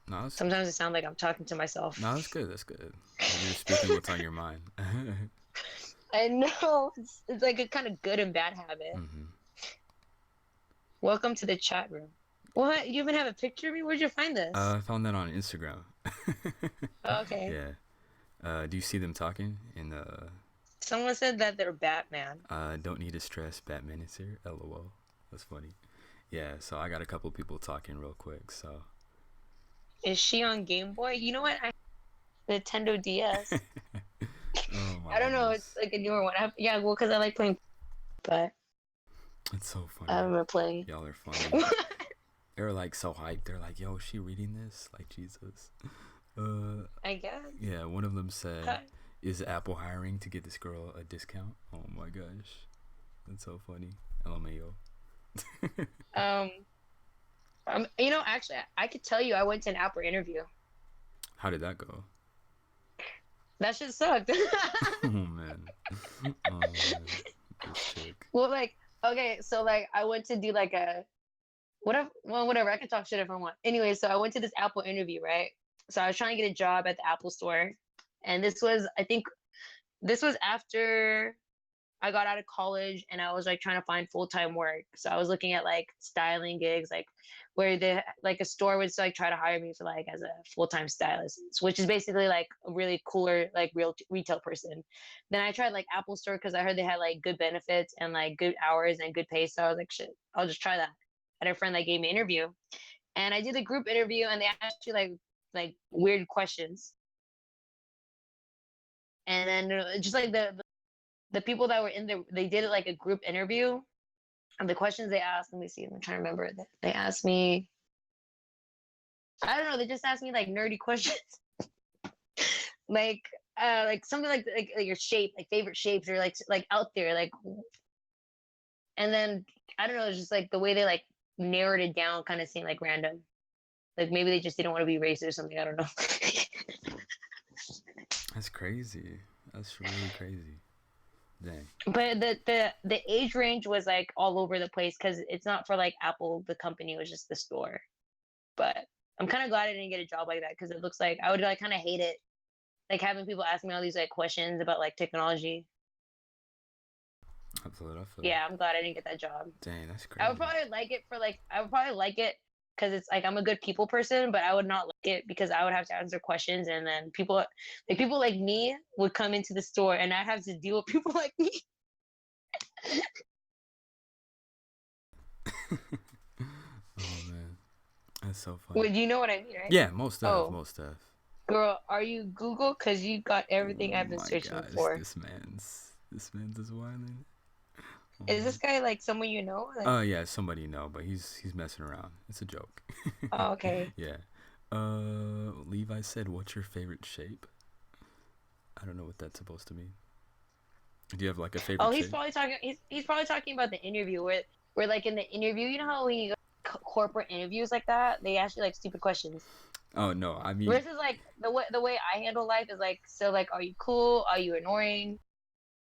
[SPEAKER 1] No, it's
[SPEAKER 2] sometimes it sounds like I'm talking to myself.
[SPEAKER 1] no, that's good. That's good. Like you're speaking what's on your mind.
[SPEAKER 2] I know it's like a kind of good and bad habit.
[SPEAKER 1] hmm
[SPEAKER 2] Welcome to the chat room. What? You even have a picture of me? Where'd you find this?
[SPEAKER 1] I found that on Instagram.
[SPEAKER 2] Oh, okay.
[SPEAKER 1] Yeah. Do you see them talking in the
[SPEAKER 2] Someone said that they're Batman.
[SPEAKER 1] don't need to stress, Batman is here? LOL. That's funny. Yeah, so I got a couple people talking real quick, so
[SPEAKER 2] Is she on Game Boy? You know what? I Nintendo DS.
[SPEAKER 1] oh my
[SPEAKER 2] I don't know. It's
[SPEAKER 1] goodness.
[SPEAKER 2] like a newer one. Yeah, well, because I like playing, but
[SPEAKER 1] It's so
[SPEAKER 2] I
[SPEAKER 1] funny.
[SPEAKER 2] remember playing.
[SPEAKER 1] Y'all are funny. They're like so hyped. They're like, yo, is she reading this? Like Jesus. Uh
[SPEAKER 2] I guess.
[SPEAKER 1] yeah, one of them said,
[SPEAKER 2] Huh.
[SPEAKER 1] is Apple hiring to get this girl a discount? Oh my gosh. That's so funny. LMAO.
[SPEAKER 2] Um, actually, I could tell you I went to an Apple interview.
[SPEAKER 1] How did that go?
[SPEAKER 2] That shit sucked.
[SPEAKER 1] Oh man. Oh man. This chick.
[SPEAKER 2] Well, like, okay, so like I went to do like a whatever. I can talk shit if I want. Anyway, so I went to this Apple interview, right? So I was trying to get a job at the Apple store, and I think, this was after I got out of college and I was like trying to find full-time work. So I was looking at like styling gigs, like where the like a store would like try to hire me for like as a full-time stylist, which is basically like a really cooler like real retail person. Then I tried like Apple Store because I heard they had like good benefits and like good hours and good pay. So I was like, shit, I'll just try that. I had a friend that gave me an interview, and I did a group interview, and they asked you like weird questions, and then just like the people that were in there, they did it like a group interview. And the questions they asked, let me see, I'm trying to remember. They asked me, I don't know, they just asked me like nerdy questions. like like something like your shape, like favorite shapes, or like out there, like, and then I don't know, it's just like the way they like narrowed it down kind of seemed like random. Like maybe they just didn't want to be racist or something. I don't know.
[SPEAKER 1] That's crazy. That's really crazy. Dang.
[SPEAKER 2] But the age range was like all over the place because it's not for like Apple, the company, it was just the store. But I'm kind of glad I didn't get a job like that because it looks like I would like kind of hate it, like having people ask me all these like questions about like technology.
[SPEAKER 1] I feel it. I feel it.
[SPEAKER 2] Yeah, I'm glad I didn't get that job.
[SPEAKER 1] Dang, that's
[SPEAKER 2] I would
[SPEAKER 1] crazy.
[SPEAKER 2] probably like it for like I would probably like it because it's like I'm a good people person, but I would not like it because I would have to answer questions, and then people like me would come into the store and I have to deal with people like me.
[SPEAKER 1] Oh man, that's so funny.
[SPEAKER 2] Well, you know what I mean, right?
[SPEAKER 1] Yeah, most of,
[SPEAKER 2] Oh,
[SPEAKER 1] most of.
[SPEAKER 2] girl, are you Google? Because you got everything
[SPEAKER 1] Oh
[SPEAKER 2] I've been
[SPEAKER 1] my
[SPEAKER 2] searching
[SPEAKER 1] gosh,
[SPEAKER 2] for.
[SPEAKER 1] this man's is wilding. Oh
[SPEAKER 2] Is this
[SPEAKER 1] man.
[SPEAKER 2] guy like someone you know? Like,
[SPEAKER 1] Yeah, somebody know, but he's messing around. It's a joke.
[SPEAKER 2] oh, okay.
[SPEAKER 1] Yeah. Levi said, "What's your favorite shape?" I don't know what that's supposed to mean. Do you have like a
[SPEAKER 2] Oh,
[SPEAKER 1] favorite
[SPEAKER 2] he's
[SPEAKER 1] shape?
[SPEAKER 2] probably talking. He's probably talking about the interview where like in the interview, you know how when you go to corporate interviews like that, they ask you like stupid questions.
[SPEAKER 1] Oh no, I mean,
[SPEAKER 2] Versus like the way I handle life is like, so like, are you cool? Are you annoying?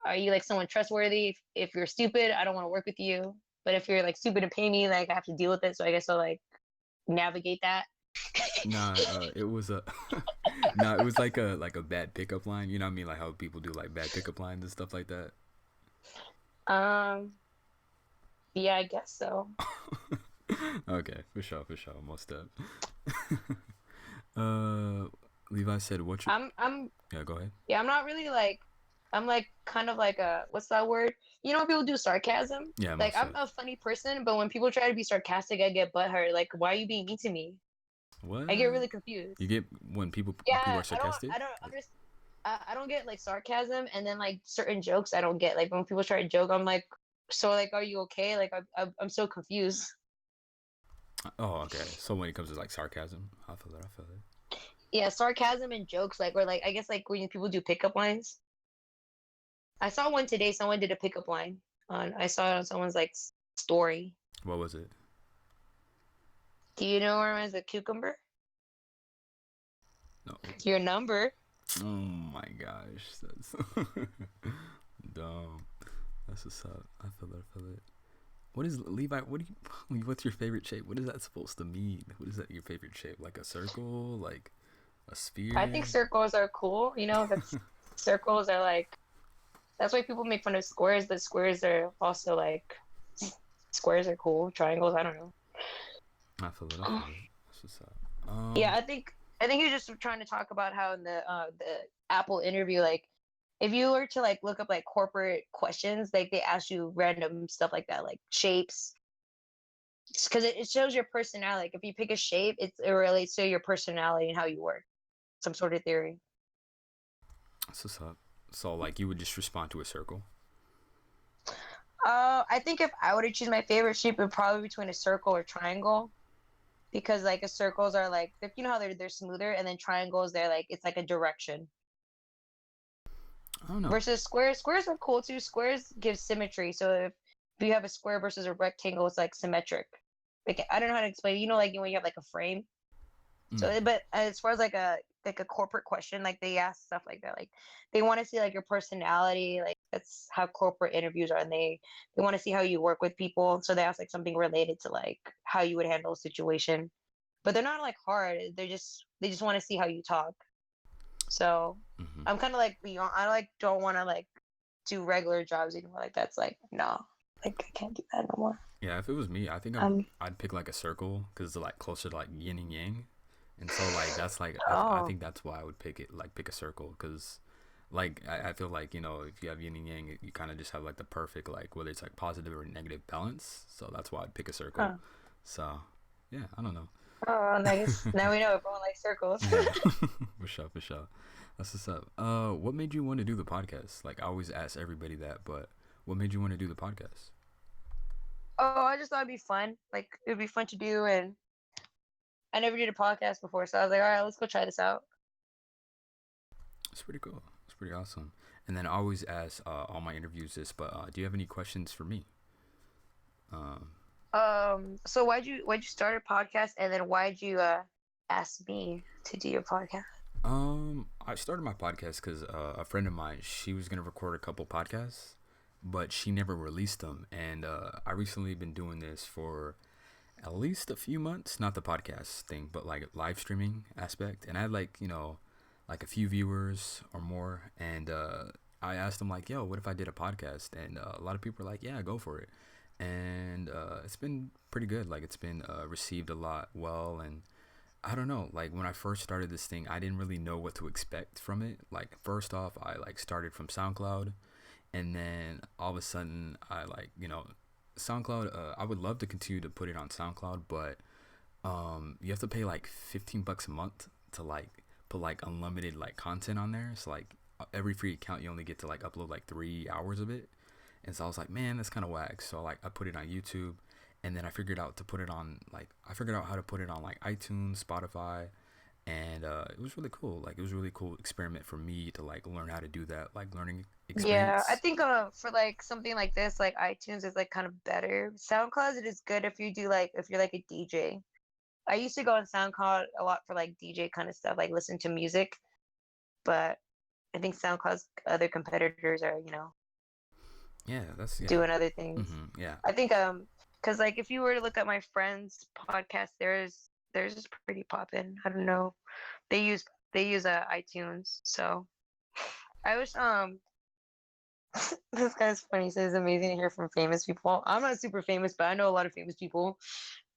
[SPEAKER 2] Are you like someone trustworthy? If you're stupid, I don't want to work with you. But if you're like stupid and pay me, like I have to deal with it. So I guess I'll like navigate that.
[SPEAKER 1] nah. It was a, nah. It was like a bad pickup line. You know what I mean? Like how people do like bad pickup lines and stuff like that.
[SPEAKER 2] um, yeah, I guess so.
[SPEAKER 1] Okay, for sure, most of. uh, Levi said, "What's your?"
[SPEAKER 2] I'm
[SPEAKER 1] Yeah, go ahead.
[SPEAKER 2] Yeah, I'm not really like, I'm like kind of like a, what's that word? You know when people do sarcasm?
[SPEAKER 1] Yeah,
[SPEAKER 2] Like
[SPEAKER 1] most
[SPEAKER 2] I'm
[SPEAKER 1] of.
[SPEAKER 2] a funny person, but when people try to be sarcastic, I get butthurt. Like, why are you being mean to me?
[SPEAKER 1] What?
[SPEAKER 2] I get really confused.
[SPEAKER 1] You get when people
[SPEAKER 2] Yeah,
[SPEAKER 1] are sarcastic?
[SPEAKER 2] I don't understand. I don't get like sarcasm, and then like certain jokes I don't get. Like when people try to joke, I'm like, so like, are you okay? Like I'm so confused.
[SPEAKER 1] Oh, okay. So when it comes to like sarcasm, I feel it. I feel it.
[SPEAKER 2] Yeah, sarcasm and jokes, like, or like I guess like when people do pickup lines. I saw one today. Someone did a pickup line on. I saw it on someone's like story.
[SPEAKER 1] What was it?
[SPEAKER 2] Do you know her as a cucumber?
[SPEAKER 1] No.
[SPEAKER 2] Your number.
[SPEAKER 1] Oh my gosh, that's dumb. That's what's up. I feel it. I feel it. What is Levi? What do you? What's your favorite shape? What is that supposed to mean? What is that? Your favorite shape? Like a circle? Like a
[SPEAKER 2] I think
[SPEAKER 1] sphere?
[SPEAKER 2] circles are cool. That's circles are like that's why people make fun of squares, but squares are also like squares are cool. Triangles, I don't know.
[SPEAKER 1] I feel it. I feel it. That's what's up.
[SPEAKER 2] Yeah, I think you're just trying to talk about how in the Apple interview, like if you were to like look up like corporate questions, like they ask you random stuff like that, like shapes, because it shows your personality. Like if you pick a shape, it relates to your personality and how you work. Some sort of theory.
[SPEAKER 1] That's what's up. So like you would just respond to a circle.
[SPEAKER 2] I think if I were to choose my favorite shape, it would probably be between a circle or triangle. Because like a circles are like you know how they're smoother, and then triangles they're like it's like a direction.
[SPEAKER 1] I don't know.
[SPEAKER 2] Versus squares are cool too. Squares give symmetry. So if you have a square versus a rectangle, it's like symmetric. Like I don't know how to explain. Like when you have like a frame.
[SPEAKER 1] Mm.
[SPEAKER 2] So but as far as like a corporate question, like they ask stuff like that. Like they want to see like your personality. Like that's how corporate interviews are. And they want to see how you work with people. So they ask like something related to like how you would handle a situation. But they're not like hard. They just want to see how you talk. So
[SPEAKER 1] Hmm.
[SPEAKER 2] I'm kind of like beyond. I like don't want to like do regular jobs anymore. Like that's like no, like I can't do that no more.
[SPEAKER 1] Yeah, if it was me, I think
[SPEAKER 2] Um.
[SPEAKER 1] I'd pick like a circle because it's like closer to like yin and yang, and so like that's like I
[SPEAKER 2] Oh.
[SPEAKER 1] think that's why I would pick it like pick a circle because like I feel like if you have yin and yang you kind of just have like the perfect like whether it's like positive or negative balance, so that's why I'd pick a circle.
[SPEAKER 2] Huh.
[SPEAKER 1] So yeah, I don't know.
[SPEAKER 2] Oh, nice. Now we know everyone likes circles.
[SPEAKER 1] Yeah, for sure, for sure. That's what's up. What made you want to do the podcast? Like I always ask everybody that, but what made you want to do the podcast?
[SPEAKER 2] Oh, I just thought it'd be fun. Like it'd be fun to do, and I never did a podcast before, so I was like, all right, let's go try this out.
[SPEAKER 1] It's pretty cool. It's pretty awesome. And then I always ask all my interviews this, but do you have any questions for me? Um,
[SPEAKER 2] So why'd you start a podcast, and then why'd you ask me to do your podcast?
[SPEAKER 1] I started my podcast because a friend of mine, she was gonna record a couple podcasts, but she never released them. And I recently been doing this for at least a few months, not the podcast thing, but like live streaming aspect. And I had like like a few viewers or more, and I asked them like, "Yo, what if I did a podcast?" And a lot of people were like, "Yeah, go for it." And it's been pretty good. Like it's been received a lot well, and I don't know. Like when I first started this thing, I didn't really know what to expect from it. Like first off, I like started from SoundCloud, and then all of a sudden, I like SoundCloud. I would love to continue to put it on SoundCloud, but you have to pay like $15 a month to like put like unlimited like content on there. So like every free account, you only get to like upload like 3 hours of it. And so I was like, man, that's kind of whack. So like I put it on YouTube, and then I figured out to put it on like I figured out how to put it on like iTunes, Spotify, and it was really cool. Like it was a really cool experiment for me to like learn how to do that, like learning
[SPEAKER 2] Yeah, I
[SPEAKER 1] experience.
[SPEAKER 2] think for like something like this, like iTunes is like kind of better. SoundCloud it is good if you do like if you're like a DJ. I used to go on SoundCloud a lot for like DJ kind of stuff, like listen to music, but I think SoundCloud's other competitors are,
[SPEAKER 1] Yeah, that's yeah.
[SPEAKER 2] doing other things.
[SPEAKER 1] Yeah.
[SPEAKER 2] I think because like if you were to look at my friend's podcast, theirs is pretty poppin'. I don't know. They use iTunes, so I wish this guy's funny. He says it's amazing to hear from famous people. I'm not super famous, but I know a lot of famous people.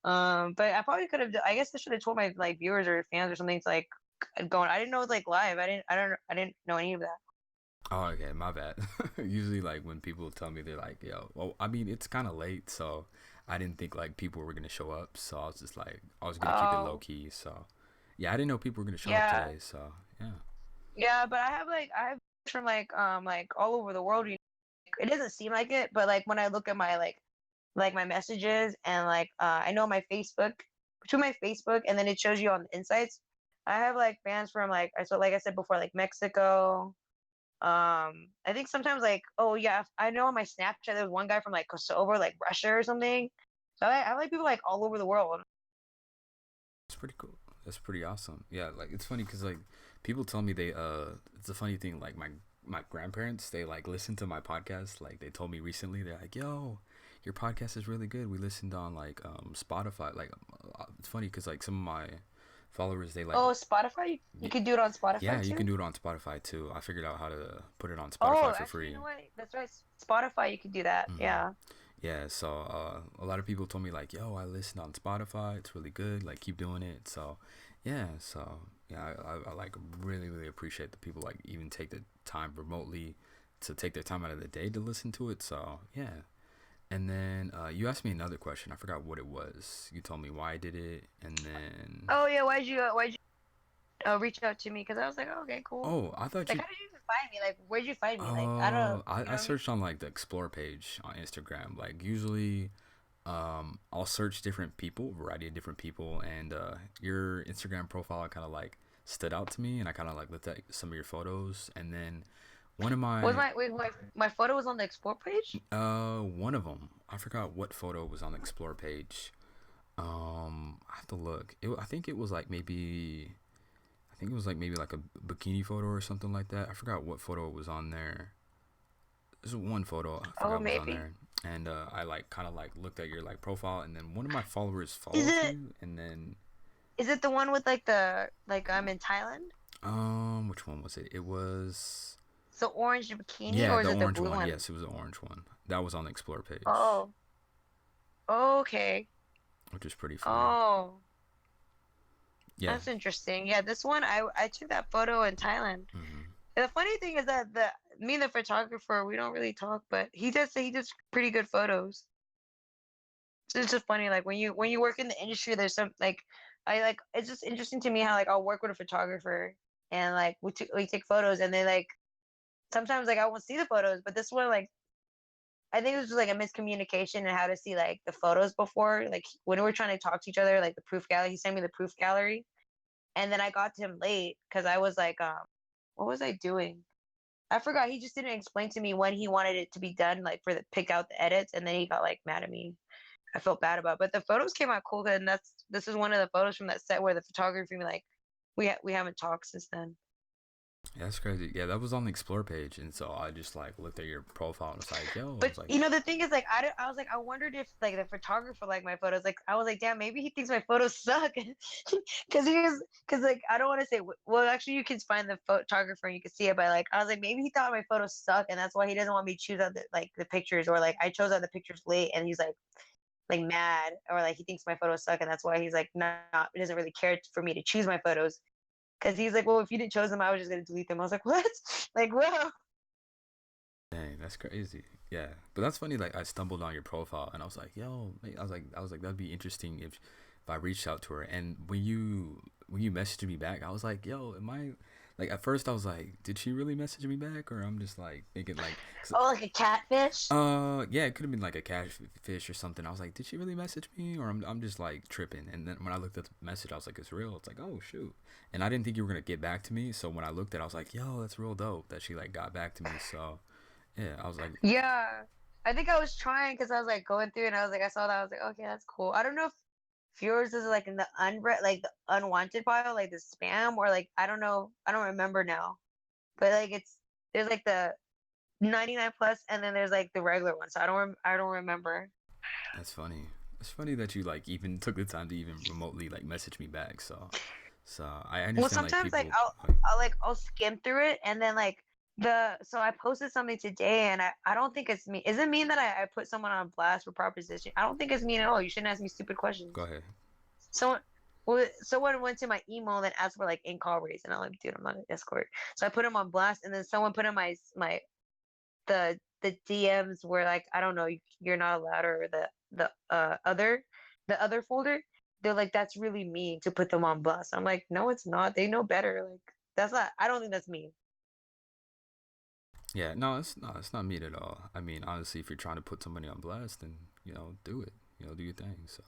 [SPEAKER 2] But I probably could have. I guess I should have told my like viewers or fans or something to like going. I didn't know it was like live. I didn't know any of that.
[SPEAKER 1] Oh, okay, my bad. Usually, like when people tell me they're like, "Yo," well, I mean, it's kind of late, so I didn't think like people were gonna show up. So I was just like, I was gonna keep it low
[SPEAKER 2] Oh,
[SPEAKER 1] key. So yeah, I didn't know people were gonna show up
[SPEAKER 2] yeah,
[SPEAKER 1] today. So yeah.
[SPEAKER 2] yeah. But I have from like all over the world. It doesn't seem like it, but like when I look at my like my messages and like I know my Facebook between my Facebook and then it shows you on the insights. I have like fans from like I said before like Mexico. I think sometimes like oh yeah I know on my Snapchat there's one guy from like Kosovo like Russia or something. So I like people like all over the world.
[SPEAKER 1] pretty cool. That's pretty awesome. Yeah, like it's funny because like people tell me they it's a funny thing like my grandparents they like listen to my podcast. Like they told me recently they're like, "Yo, your podcast is really good. We listened on like Spotify." Like it's funny because like some of my followers they like
[SPEAKER 2] Oh, Spotify? You could do it on
[SPEAKER 1] yeah,
[SPEAKER 2] Spotify
[SPEAKER 1] you
[SPEAKER 2] too?
[SPEAKER 1] can do it on Spotify too. I figured out how to put it on
[SPEAKER 2] Oh,
[SPEAKER 1] Spotify for
[SPEAKER 2] actually, you
[SPEAKER 1] free.
[SPEAKER 2] know what? That's right. Spotify, you could do that.
[SPEAKER 1] hmm
[SPEAKER 2] Yeah.
[SPEAKER 1] Yeah, so a lot of people told me like, "Yo, I listen on Spotify. It's really good. Like, keep doing it." So, yeah, yeah, I like really appreciate the people like even take the time remotely to take their time out of the day to listen to it. So, yeah. And then you asked me another question. I forgot what it was. You told me why I did it, and then
[SPEAKER 2] Oh yeah, why'd you reach out to me? Because I was like, oh, okay, cool.
[SPEAKER 1] oh, I thought
[SPEAKER 2] Like,
[SPEAKER 1] you
[SPEAKER 2] how did you even find me? Like, where'd you find me? Like, I don't, you
[SPEAKER 1] I
[SPEAKER 2] know what I mean?
[SPEAKER 1] searched on like the explore page on Instagram. Like usually I'll search different people, variety of different people, and your Instagram profile kind of like stood out to me, and I kind of like looked at some of your photos, and then one of
[SPEAKER 2] Was
[SPEAKER 1] my
[SPEAKER 2] my photo was on the explore page?
[SPEAKER 1] one of them, I forgot what photo was on the explore page. I have to look. I think it was like maybe I think it was like maybe like a bikini photo or something like that. I forgot what photo was on there. There's one photo I
[SPEAKER 2] Oh,
[SPEAKER 1] forgot was on
[SPEAKER 2] maybe.
[SPEAKER 1] there, and I like kind of like looked at your like profile, and then one of my followers
[SPEAKER 2] Is
[SPEAKER 1] follows
[SPEAKER 2] it
[SPEAKER 1] you, and then
[SPEAKER 2] is it the one with like the like I'm in Thailand?
[SPEAKER 1] which one was it? It was
[SPEAKER 2] It's the orange bikini,
[SPEAKER 1] yeah,
[SPEAKER 2] or
[SPEAKER 1] the
[SPEAKER 2] is it the
[SPEAKER 1] orange
[SPEAKER 2] blue
[SPEAKER 1] one.
[SPEAKER 2] one?
[SPEAKER 1] Yes, it was the orange one. That was on the explore page,
[SPEAKER 2] Oh, okay.
[SPEAKER 1] which is pretty funny.
[SPEAKER 2] Oh,
[SPEAKER 1] Yeah.
[SPEAKER 2] that's interesting. Yeah, this one I took that photo in Thailand.
[SPEAKER 1] hmm
[SPEAKER 2] And the funny thing is that the me and the photographer, we don't really talk, but he does pretty good photos. So it's just funny, like when you work in the industry, there's some like I like it's just interesting to me how like I'll work with a photographer and like we take photos and they like sometimes like I won't see the photos, but this one like I think it was just like a miscommunication and how to see like the photos before. Like when we were trying to talk to each other, like the proof gallery, he sent me the proof gallery, and then I got to him late because I was like, what was I doing? I forgot. He just didn't explain to me when he wanted it to be done, like for the pick out the edits, and then he got like mad at me. I felt bad about it. But the photos came out cool, and this is one of the photos from that set where the photography like we haven't talked since then.
[SPEAKER 1] Yeah, that's crazy. Yeah, that was on the explore page, and so I just like looked at your profile and was like, yo, I
[SPEAKER 2] But
[SPEAKER 1] was like,
[SPEAKER 2] you know the thing is like I was like I wondered if like the photographer liked my photos. Like I was like damn maybe he thinks my photos suck because like I don't want to say well actually you can find the photographer and you can see it but like I was like maybe he thought my photos suck and that's why he doesn't want me to choose out the pictures or like I chose out the pictures late and he's like mad or like he thinks my photos suck and that's why he's like not he doesn't really care for me to choose my photos because he's like well if you didn't choose them I was just gonna delete them. I was like what like whoa.
[SPEAKER 1] dang, that's crazy. Yeah, but that's funny. Like I stumbled on your profile and I was like, yo, I was like that'd be interesting if I reached out to her. And when you messaged me back, I was like, yo, am I like at first I was like, did she really message me back or I'm just like thinking like,
[SPEAKER 2] Oh like a catfish.
[SPEAKER 1] yeah, it could have been like a catfish or something. I was like, did she really message me or I'm just like tripping? And then when I looked at the message, I was like, it's real. It's like, oh shoot. And I didn't think you were gonna get back to me. So when I looked at, it, I was like, yo, that's real dope that she like got back to me. So yeah, I was like,
[SPEAKER 2] Yeah. I think I was trying because I was like going through and I was like, I saw that. I was like, okay, that's cool. I don't know if yours is like in the unread, like the unwanted pile, like the spam, or like, I don't know. I don't remember now. But like, there's like the 99 plus and then there's like the regular one. So I don't remember.
[SPEAKER 1] that's funny. It's funny that you like even took the time to even remotely like message me back. So I
[SPEAKER 2] Well,
[SPEAKER 1] understand like
[SPEAKER 2] sometimes like
[SPEAKER 1] people. Like,
[SPEAKER 2] I'll skim through it and then like so I posted something today and I don't think it's me. Is it mean that I put someone on blast for proposition? I don't think it's mean at all. You shouldn't ask me stupid
[SPEAKER 1] go
[SPEAKER 2] questions.
[SPEAKER 1] ahead.
[SPEAKER 2] Someone well, someone went to my email and asked for like in call rates, and I'm like, dude, I'm not an escort. So I put him on blast, and then someone put in my the DMs where like I don't know, you're not allowed, or the other folder. They're like, that's really mean to put them on blast. I'm like, no, it's not. They know better. Like that's not. I don't think that's mean.
[SPEAKER 1] Yeah, no, it's not mean at all. I mean, honestly, if you're trying to put somebody on blast, then do it. Do your thing. So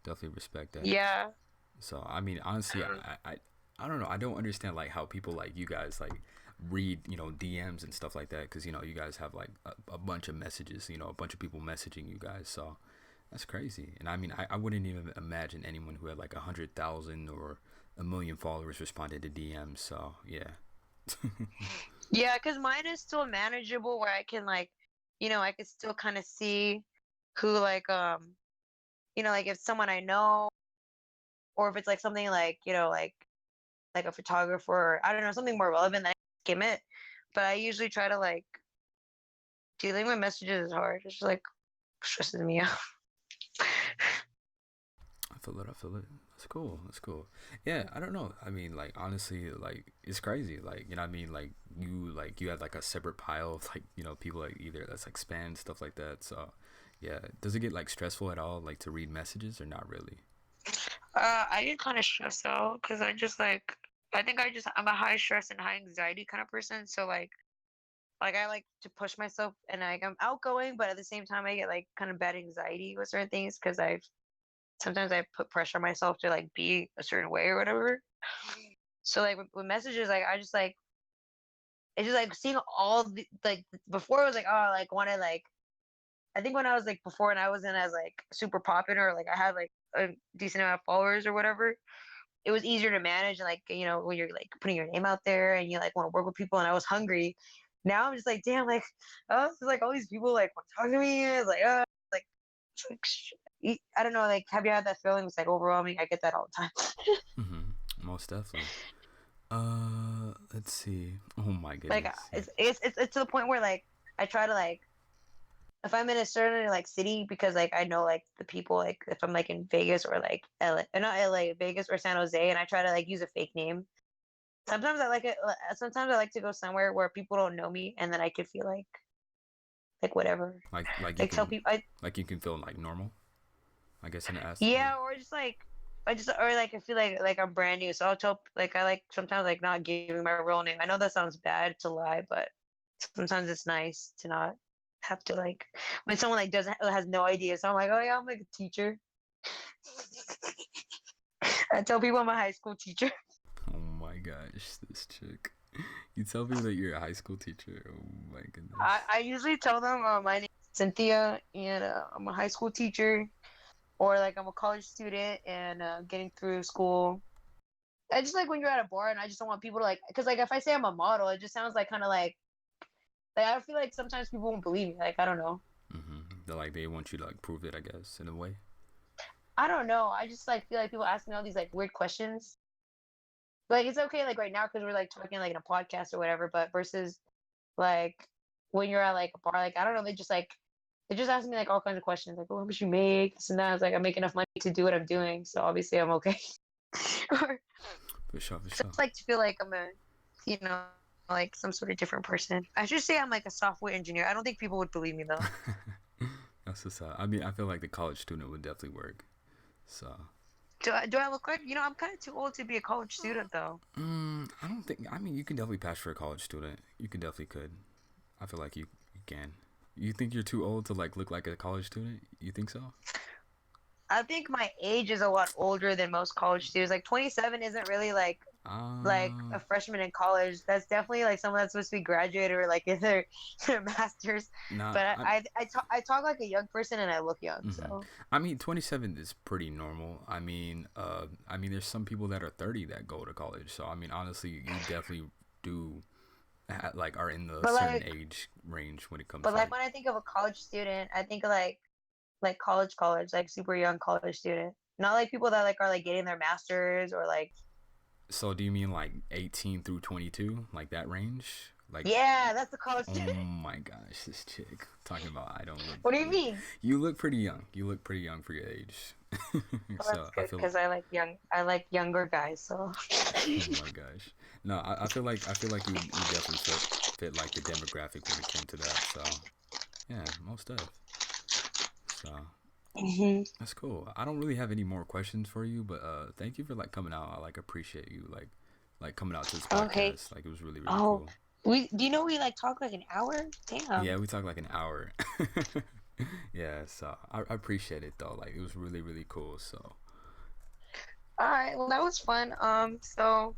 [SPEAKER 1] definitely respect that.
[SPEAKER 2] Yeah.
[SPEAKER 1] So I mean, honestly, I don't know. I don't understand like how people like you guys like read DMs and stuff like that because you guys have like a bunch of messages. A bunch of people messaging you guys. So That's crazy. And I mean, I wouldn't even imagine anyone who had like 100,000 or a million followers responded to DMs. So yeah.
[SPEAKER 2] Yeah, because mine is still manageable where I can like, I can still kind of see who like like if someone I know or if it's like something like, like a photographer or I don't know, something more relevant, then I skim it. But I usually try to like dealing with messages is hard. It's just like stresses me out.
[SPEAKER 1] I feel it. I feel it. That's cool. That's cool. Yeah, I don't know. I mean, like honestly, like it's crazy. Like you know, what I mean, like you have like a separate pile of like people like either that's like spam stuff like that. So yeah, does it get like stressful at all, like to read messages or not really?
[SPEAKER 2] I get kind of stressed out because I think I'm a high stress and high anxiety kind of person. So like I like to push myself and like I'm outgoing, but at the same time I get like kind of bad anxiety with certain things because sometimes I put pressure on myself to like be a certain way or whatever. So like with messages, like I just like it's just like seeing all the like before it was like oh like wanted like I think when I was like before and I wasn't as like super popular or like I had like a decent amount of followers or whatever, it was easier to manage and like when you're like putting your name out there and you like want to work with people and I was hungry. Now I'm just like damn like oh it's like all these people like want to talk to me. It's like it's like I don't know like have you had that feeling? It's like overwhelming. I get that all the time.
[SPEAKER 1] Most definitely. Let's see. Oh my
[SPEAKER 2] Like
[SPEAKER 1] goodness. Yeah.
[SPEAKER 2] it's to the point where like I try to like if I'm in a certain like city because like I know like the people like if I'm like in Vegas or like LA or not LA Vegas or San Jose and I try to like use a fake name. Sometimes I like it. Sometimes I like to go somewhere where people don't know me and then I could feel like whatever.
[SPEAKER 1] Like you
[SPEAKER 2] Like tell
[SPEAKER 1] can
[SPEAKER 2] people I
[SPEAKER 1] like you can feel like normal. I guess in the ass. Yeah.
[SPEAKER 2] yeah or just like I just or like I feel like I'm brand new so I'll tell like I like sometimes like not giving my real name. I know that sounds bad to lie but sometimes it's nice to not have to like when someone like doesn't has no idea. So I'm like, oh yeah, I'm like a teacher. I tell people I'm a high school teacher.
[SPEAKER 1] Oh my gosh, this chick. You tell people that you're a high school teacher. Oh my goodness.
[SPEAKER 2] I usually tell them my name is Cynthia and I'm a high school teacher or like I'm a college student and getting through school. I just like when you're at a bar and I just don't want people to like because like if I say I'm a model, it just sounds like kind of like I feel like sometimes people won't believe me. Like I don't know.
[SPEAKER 1] They're like they want you to like prove it, I guess, in a way.
[SPEAKER 2] I don't know. I just like feel like people ask me all these like weird questions. Like it's okay like right now because we're like talking like in a podcast or whatever, but versus like when you're at like a bar, like I don't know, they just ask me like all kinds of questions, like, oh, how much you make? This and that. I was like, I make enough money to do what I'm doing, so obviously I'm okay. Or
[SPEAKER 1] For sure, for
[SPEAKER 2] so
[SPEAKER 1] sure.
[SPEAKER 2] it's like to feel like I'm a, you know, like some sort of different person. I should say I'm like a software engineer. I don't think people would believe me though.
[SPEAKER 1] That's what's up. I mean, I feel like the college student would definitely work. So,
[SPEAKER 2] Do I look like I'm kind of too old to be a college student though.
[SPEAKER 1] I don't think. I mean, you can definitely pass for a college student. You can definitely could. I feel like you can. You think you're too old to like look like a college student? You think so?
[SPEAKER 2] I think my age is a lot older than most college students. Like 27 isn't really like
[SPEAKER 1] Uh,
[SPEAKER 2] a freshman in college. That's definitely like someone that's supposed to be graduated or like in their masters.
[SPEAKER 1] nah.
[SPEAKER 2] But I talk like a young person and I look young.
[SPEAKER 1] Mhm.
[SPEAKER 2] So
[SPEAKER 1] I mean, 27 is pretty normal. I mean, there's some people that are 30 that go to college. So, I mean, honestly, you definitely do like are in the
[SPEAKER 2] but
[SPEAKER 1] certain
[SPEAKER 2] like
[SPEAKER 1] age range when it comes
[SPEAKER 2] but
[SPEAKER 1] to
[SPEAKER 2] like
[SPEAKER 1] like.
[SPEAKER 2] when I think of a college student, I think of like college, like super young college student. Not like people that like are like getting their masters or like
[SPEAKER 1] So, do you mean like 18 through 22, like that range? Like,
[SPEAKER 2] yeah, that's the college
[SPEAKER 1] oh
[SPEAKER 2] student.
[SPEAKER 1] my gosh, this chick talking about I don't look.
[SPEAKER 2] What do you mean?
[SPEAKER 1] You look pretty young. You look pretty young for your age.
[SPEAKER 2] Well,
[SPEAKER 1] So
[SPEAKER 2] that's
[SPEAKER 1] I
[SPEAKER 2] good
[SPEAKER 1] feel.
[SPEAKER 2] because I like younger guys. So
[SPEAKER 1] Oh my gosh. No, I feel like you definitely fit like the demographic when it came to that. So yeah, most of. So
[SPEAKER 2] hmm
[SPEAKER 1] that's cool. I don't really have any more questions for you, but thank you for like coming out. I like appreciate you like coming out to this
[SPEAKER 2] okay.
[SPEAKER 1] podcast. Like it was really really
[SPEAKER 2] Oh,
[SPEAKER 1] cool.
[SPEAKER 2] we do you know we like talk like an hour? Damn.
[SPEAKER 1] Yeah, we talked like an hour. Yeah, so I appreciate it though. Like it was really really cool. So
[SPEAKER 2] All right. Well, that was fun. So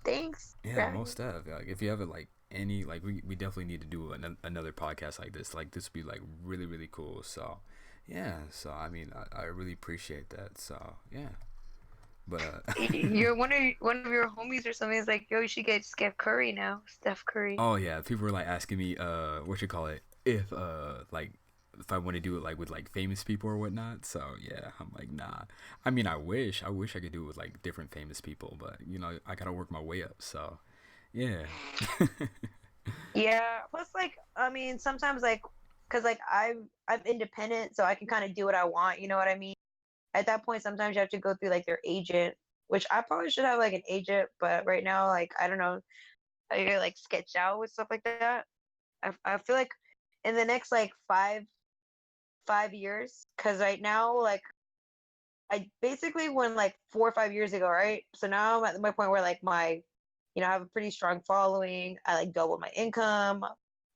[SPEAKER 2] thanks for
[SPEAKER 1] yeah,
[SPEAKER 2] having
[SPEAKER 1] most
[SPEAKER 2] me.
[SPEAKER 1] stuff. Like if you have like any like we definitely need to do another podcast like this. Like this would be like really really cool. So Yeah, so I mean, I really appreciate that. So yeah, but
[SPEAKER 2] You're one of your homies or something is like, yo, you should get Steph Curry now. Steph Curry.
[SPEAKER 1] oh yeah, people were like asking me, what you call it, if like if I want to do it like with like famous people or whatnot. So yeah, I'm like, nah. I mean, I wish I could do it with like different famous people, but you know, I gotta work my way up. So yeah.
[SPEAKER 2] Yeah. Plus, like, I mean, sometimes like, cause like I'm independent, so I can kind of do what I want. You know what I mean? At that point, sometimes you have to go through like their agent, which I probably should have like an agent, but right now, like, I don't know, I get like sketched out with stuff like that. I feel like in the next like five years, because right now, like, I basically went like 4 or 5 years ago, right? So now I'm at my point where like I have a pretty strong following. I like doubled my income.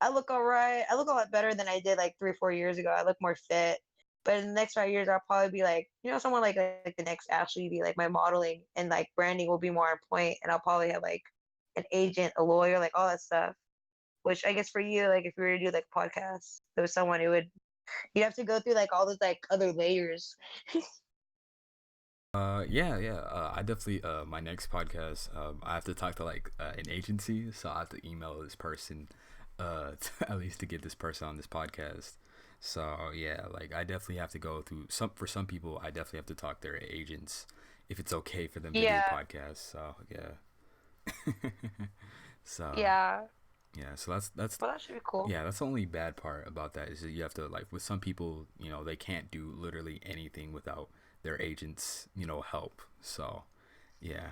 [SPEAKER 2] I look all right. I look a lot better than I did like 3 or 4 years ago. I look more fit. But in the next 5 years, I'll probably be like, someone like the next Ashley, be like my modeling and like branding will be more on point, and I'll probably have like an agent, a lawyer, like all that stuff. Which I guess for you, like if you were to do like podcasts, there was someone who would you have to go through like all those like other layers.
[SPEAKER 1] Yeah, yeah. I definitely my next podcast, I have to talk to like an agency, so I have to email this person, at least to get this person on this podcast. So yeah, like I definitely have to go through some. For some people, I definitely have to talk to their agents if it's okay for them to do a
[SPEAKER 2] Yeah,
[SPEAKER 1] podcast. So yeah. So
[SPEAKER 2] yeah.
[SPEAKER 1] yeah, so that's
[SPEAKER 2] Well, that should be cool.
[SPEAKER 1] yeah, that's the only bad part about that is that you have to like with some people, you know, they can't do literally anything without their agents, you know, help. So yeah,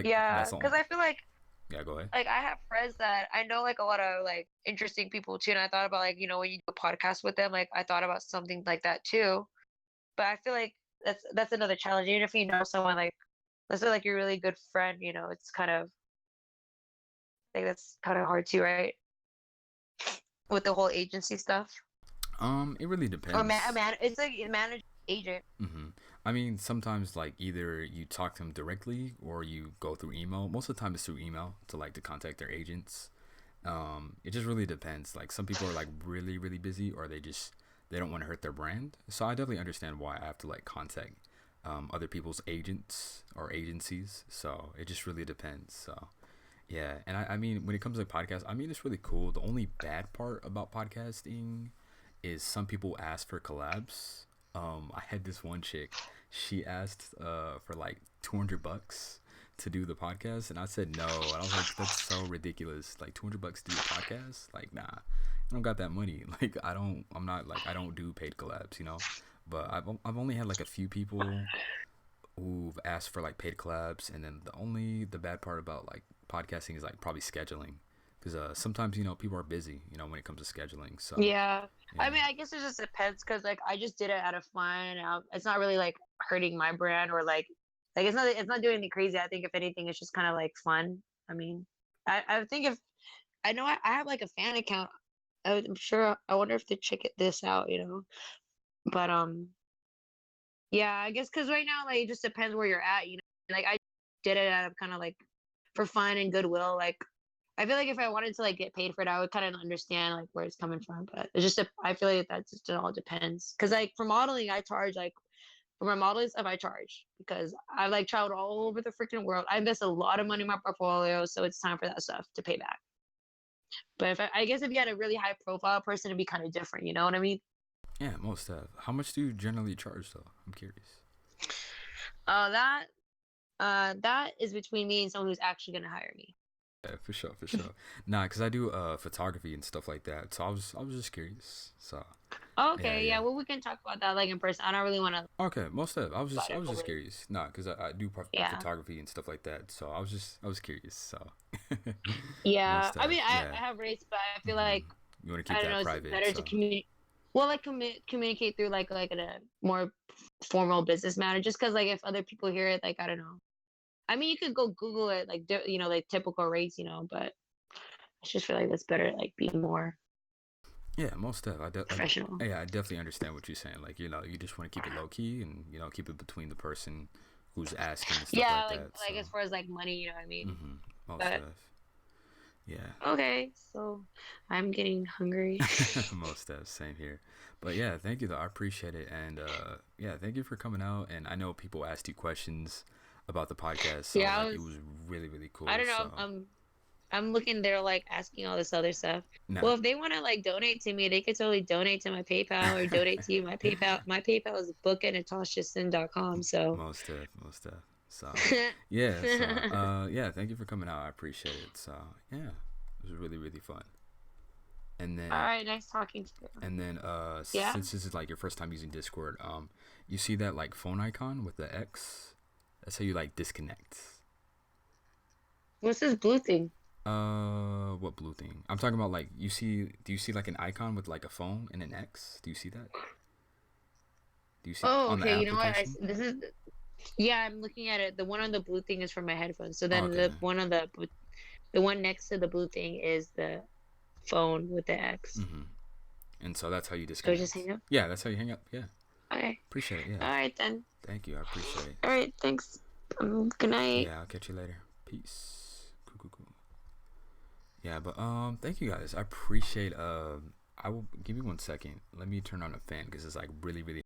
[SPEAKER 2] Yeah,
[SPEAKER 1] that's all.
[SPEAKER 2] because I feel
[SPEAKER 1] Yeah, go ahead.
[SPEAKER 2] like I have friends that I know like a lot of like interesting people too, and I thought about like when you do a podcast with them, like I thought about something like that too. But I feel like that's another challenge. Even if you know someone like let's say like you're a really good friend, it's kind of like that's kind of hard too, right? With the whole agency stuff.
[SPEAKER 1] It really
[SPEAKER 2] Or
[SPEAKER 1] depends.
[SPEAKER 2] it's like a manager agent.
[SPEAKER 1] hmm I mean, sometimes like either you talk to them directly or you go through email. Most of the time, it's through email to like to contact their agents. It just really depends. Like some people are like really really busy, or they don't want to hurt their brand. So I definitely understand why I have to like contact other people's agents or agencies. So it just really depends. So yeah, and I mean when it comes to podcasts, I mean it's really cool. The only bad part about podcasting is some people ask for collabs. I had this one chick. She asked for like $200 to do the podcast, and I said no. And I was like, that's so ridiculous. Like $200 to do a podcast? Like, nah, I don't got that money. Like, I don't. I'm not like I don't do paid collabs, you know. But I've only had like a few people who've asked for like paid collabs, and then the bad part about like podcasting is like probably scheduling, because sometimes you know people are busy, you know, when it comes to scheduling. So
[SPEAKER 2] Yeah. I
[SPEAKER 1] yeah.
[SPEAKER 2] mean, I guess it just depends because like I just did it out of fun. It's not really like hurting my brand or like it's not doing anything crazy. I think if anything, it's just kind of like fun. I mean, I think if I know I have like a fan account. I'm sure. I wonder if they check this out. But yeah, I guess because right now like it just depends where you're at. Like I did it out of kind of like for fun and goodwill. Like I feel like if I wanted to like get paid for it, I would kind of understand like where it's coming from. But it's just I feel like that just all depends. Cause like for modeling, I charge like for my modeling stuff, I charge because I've like traveled all over the freaking world. I invest a lot of money in my portfolio, so it's time for that stuff to pay back. But if I guess if you had a really high profile person, it'd be kind of different. You know what I mean?
[SPEAKER 1] Yeah, most of. How much do you generally charge though? I'm curious.
[SPEAKER 2] That that is between me and someone who's actually gonna hire me.
[SPEAKER 1] Yeah, for sure, for sure. Nah, cause I do photography and stuff like that. So I was just curious. So yeah,
[SPEAKER 2] Okay,
[SPEAKER 1] yeah.
[SPEAKER 2] yeah. Well, we can talk about that like in person. I don't really want to
[SPEAKER 1] Okay, most of.
[SPEAKER 2] about
[SPEAKER 1] I
[SPEAKER 2] it
[SPEAKER 1] was just
[SPEAKER 2] over.
[SPEAKER 1] curious. Nah, cause I do
[SPEAKER 2] Yeah.
[SPEAKER 1] photography and stuff like that. So I was curious. So
[SPEAKER 2] Yeah,
[SPEAKER 1] most
[SPEAKER 2] I
[SPEAKER 1] of.
[SPEAKER 2] mean, I
[SPEAKER 1] Yeah.
[SPEAKER 2] have rates, but I feel
[SPEAKER 1] hmm
[SPEAKER 2] like
[SPEAKER 1] You want to
[SPEAKER 2] I
[SPEAKER 1] keep
[SPEAKER 2] don't know.
[SPEAKER 1] that
[SPEAKER 2] It's
[SPEAKER 1] private.
[SPEAKER 2] better to
[SPEAKER 1] So
[SPEAKER 2] communicate. Well, like communicate through like in a more formal business manner. Just because like if other people hear it, like I don't know. I mean, you could go Google it, like like typical rates, but I just feel like that's better, like be more
[SPEAKER 1] yeah, most of.
[SPEAKER 2] professional.
[SPEAKER 1] Yeah, I definitely understand what you're saying. Like you know, you just want to keep it low key and you know keep it between the person who's asking and stuff
[SPEAKER 2] Yeah,
[SPEAKER 1] like
[SPEAKER 2] like
[SPEAKER 1] that. So
[SPEAKER 2] as far as like money, you know what I mean.
[SPEAKER 1] most
[SPEAKER 2] But
[SPEAKER 1] of. Yeah.
[SPEAKER 2] okay, so I'm getting hungry.
[SPEAKER 1] Most of same here, But yeah, thank you though. I appreciate it, and yeah, thank you for coming out. And I know people asked you questions about the podcast, so
[SPEAKER 2] Yeah,
[SPEAKER 1] like it was really really
[SPEAKER 2] I
[SPEAKER 1] cool.
[SPEAKER 2] don't know.
[SPEAKER 1] So
[SPEAKER 2] I'm looking. They're like asking all this other stuff.
[SPEAKER 1] nah,
[SPEAKER 2] Well, if they want to like donate to me, they could totally donate to my PayPal or donate to you. My PayPal is book at natashasin.com. So,
[SPEAKER 1] most def. So yeah, so yeah, thank you for coming out. I appreciate it. So yeah, it was really really fun. And
[SPEAKER 2] all
[SPEAKER 1] then
[SPEAKER 2] right, nice talking to you. Yeah.
[SPEAKER 1] since this is like your first time using Discord, you see that like phone icon with the X? That's how you like disconnect.
[SPEAKER 2] What's this blue thing?
[SPEAKER 1] What blue thing? I'm talking about like you see. Do you see like an icon with like a phone and an X? Do you see that? Do you see
[SPEAKER 2] Oh,
[SPEAKER 1] on the
[SPEAKER 2] okay. You know what?
[SPEAKER 1] application?
[SPEAKER 2] This is yeah. I'm looking at it. The one on the blue thing is for my headphones. So
[SPEAKER 1] Oh,
[SPEAKER 2] then
[SPEAKER 1] okay.
[SPEAKER 2] the one next to the blue thing is the phone with the X.
[SPEAKER 1] Mm-hmm. And so that's how you
[SPEAKER 2] So just
[SPEAKER 1] disconnect.
[SPEAKER 2] hang up.
[SPEAKER 1] Yeah, that's how you hang up. Yeah,
[SPEAKER 2] Okay.
[SPEAKER 1] appreciate it. Yeah,
[SPEAKER 2] All right then.
[SPEAKER 1] thank you. I appreciate it.
[SPEAKER 2] All right. Thanks. Good night.
[SPEAKER 1] Yeah, I'll catch you later. Peace. Cool, cool, cool. Yeah, but thank you guys. I appreciate. I will give me 1 second. Let me turn on the fan because it's like really, really